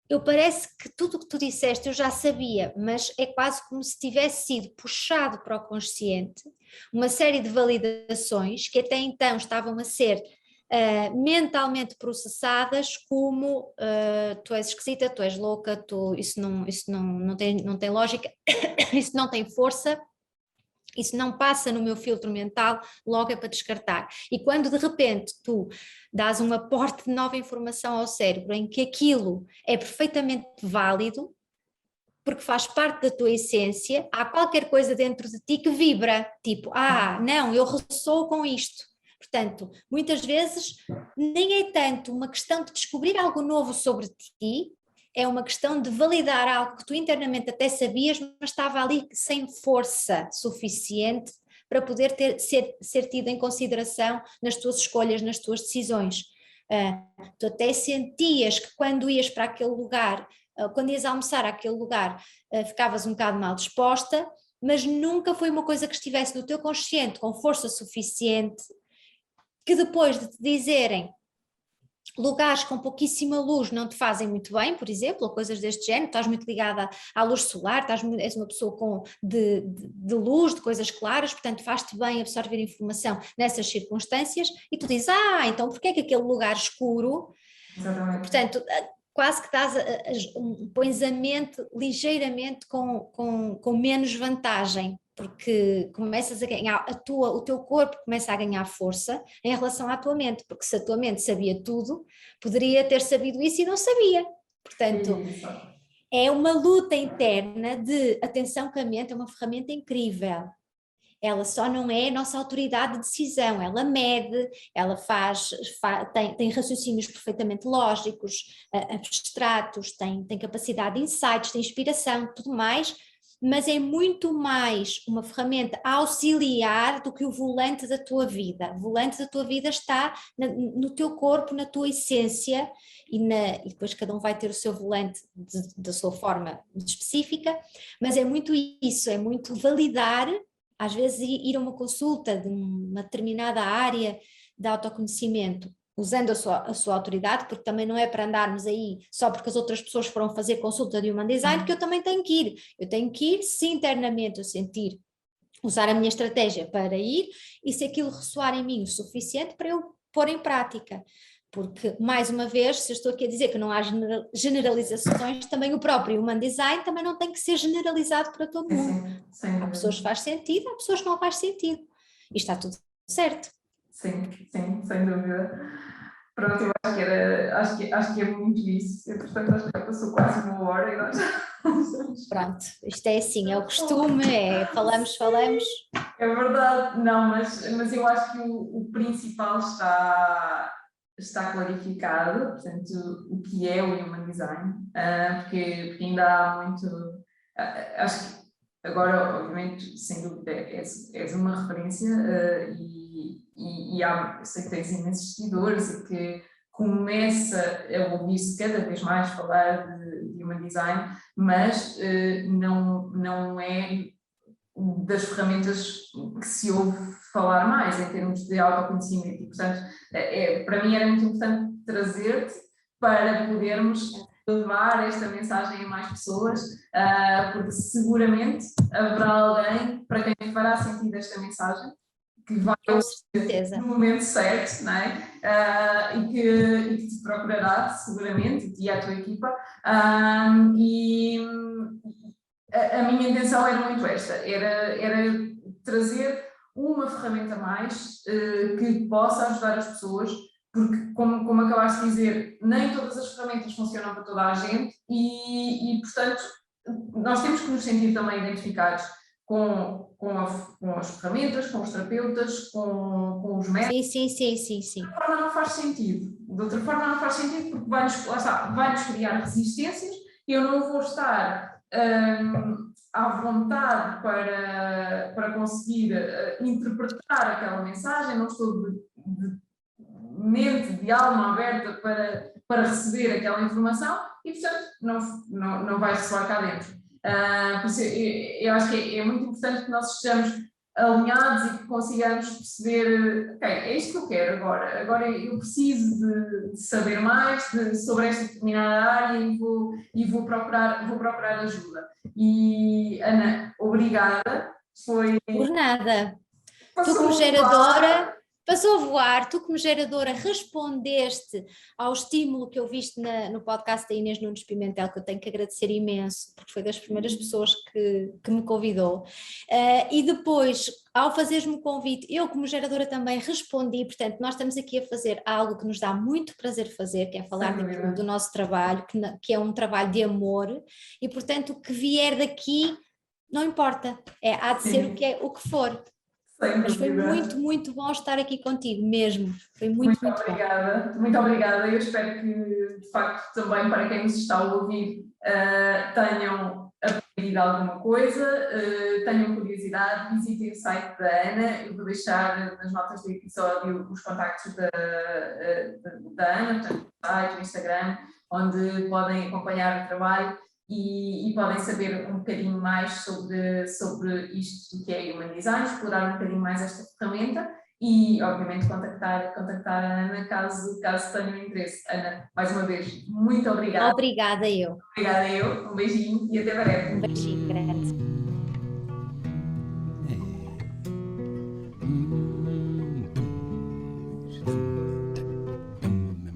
S2: eu parece que tudo o que tu disseste eu já sabia, mas é quase como se tivesse sido puxado para o consciente uma série de validações que até então estavam a ser mentalmente processadas como tu és esquisita, tu és louca, isso não tem lógica, isso não tem força, isso não passa no meu filtro mental, logo é para descartar. E quando de repente tu dás um aporte de nova informação ao cérebro em que aquilo é perfeitamente válido, porque faz parte da tua essência, há qualquer coisa dentro de ti que vibra, tipo, não, eu ressoo com isto. Portanto, muitas vezes nem é tanto uma questão de descobrir algo novo sobre ti, é uma questão de validar algo que tu internamente até sabias, mas estava ali sem força suficiente para poder ser tido em consideração nas tuas escolhas, nas tuas decisões. Tu até sentias que quando ias para aquele lugar, quando ias almoçar àquele lugar, ficavas um bocado mal disposta, mas nunca foi uma coisa que estivesse no teu consciente com força suficiente, que depois de te dizerem lugares com pouquíssima luz não te fazem muito bem, por exemplo, ou coisas deste género, estás muito ligada à luz solar, és uma pessoa de luz, de coisas claras, portanto faz-te bem absorver informação nessas circunstâncias, e tu dizes, então porquê é que aquele lugar escuro, portanto, quase que pões a mente ligeiramente com menos vantagem, porque começas a ganhar, o teu corpo começa a ganhar força em relação à tua mente, porque se a tua mente sabia tudo, poderia ter sabido isso e não sabia. Portanto, é uma luta interna de atenção que a mente é uma ferramenta incrível. Ela só não é a nossa autoridade de decisão, ela mede, ela tem raciocínios perfeitamente lógicos, abstratos, tem capacidade de insights, tem inspiração, tudo mais, mas é muito mais uma ferramenta auxiliar do que o volante da tua vida. O volante da tua vida está no teu corpo, na tua essência, e depois cada um vai ter o seu volante da sua forma específica, mas é muito isso, é muito validar. Às vezes ir a uma consulta de uma determinada área de autoconhecimento, usando a sua autoridade, porque também não é para andarmos aí só porque as outras pessoas foram fazer consulta de Human Design, que eu também tenho que ir. Eu tenho que ir se internamente eu sentir, usar a minha estratégia para ir, e se aquilo ressoar em mim o suficiente para eu pôr em prática. Porque, mais uma vez, se eu estou aqui a dizer que não há generalizações, também o próprio Human Design também não tem que ser generalizado para todo mundo. Há pessoas que faz sentido, há pessoas que não faz sentido. E está tudo certo.
S1: Sim, sem dúvida. Pronto, eu acho que é muito isso. E, portanto, acho que já passou quase uma hora e nós
S2: Pronto, isto é assim, é o costume, falamos.
S1: É verdade, não, mas eu acho que o principal está clarificado, portanto, o que é o Human Design, porque ainda há muito. Acho que agora, obviamente, sem dúvida, és uma referência e eu sei que tens imensos seguidores e que começa a ouvir-se cada vez mais falar de Human Design, mas não é das ferramentas que se ouve falar mais em termos de autoconhecimento e, portanto, para mim era muito importante trazer-te para podermos levar esta mensagem a mais pessoas, porque seguramente haverá alguém para quem fará sentido esta mensagem, que vai no momento certo, não é? E que te procurará seguramente, e a tua equipa, e a minha intenção era muito esta, era trazer uma ferramenta a mais que possa ajudar as pessoas, porque como acabaste de dizer, nem todas as ferramentas funcionam para toda a gente e portanto, nós temos que nos sentir também identificados com as ferramentas, com os terapeutas, com os médicos.
S2: Sim.
S1: De outra forma não faz sentido. De outra forma não faz sentido porque vai-nos criar resistências e eu não vou estar à vontade para conseguir interpretar aquela mensagem, não estou de mente, de alma aberta para receber aquela informação e, portanto, não vai ressoar cá dentro. Por isso, eu acho que é muito importante que nós estejamos alinhados e que consigamos perceber, ok, é isto que eu quero agora eu preciso de saber mais sobre esta determinada área e vou procurar ajuda. E Ana, obrigada,
S2: Por nada. Tu
S1: passou
S2: como
S1: a
S2: geradora, passou a voar, tu como geradora respondeste ao estímulo que eu viste no podcast da Inês Nunes Pimentel, que eu tenho que agradecer imenso, porque foi das primeiras pessoas que me convidou, e depois, ao fazeres-me o convite, eu como geradora também respondi, portanto nós estamos aqui a fazer algo que nos dá muito prazer fazer, que é falar do nosso trabalho, que é um trabalho de amor, e portanto o que vier daqui não importa, há de ser o que for. Mas foi muito, muito bom estar aqui contigo mesmo, foi muito
S1: obrigada, bom. Muito obrigada, eu espero que de facto também para quem nos está a ouvir tenham aprendido alguma coisa, tenham curiosidade, visitem o site da Ana, eu vou deixar nas notas do episódio os contactos da Ana, portanto o site, o Instagram, onde podem acompanhar o trabalho e podem saber um bocadinho mais sobre isto que é Human Design, explorar um bocadinho mais esta ferramenta e, obviamente, contactar a Ana caso tenham interesse. Ana, mais uma vez, muito obrigada.
S2: Obrigada eu.
S1: Obrigada eu, um beijinho e até breve.
S2: Um beijinho grande.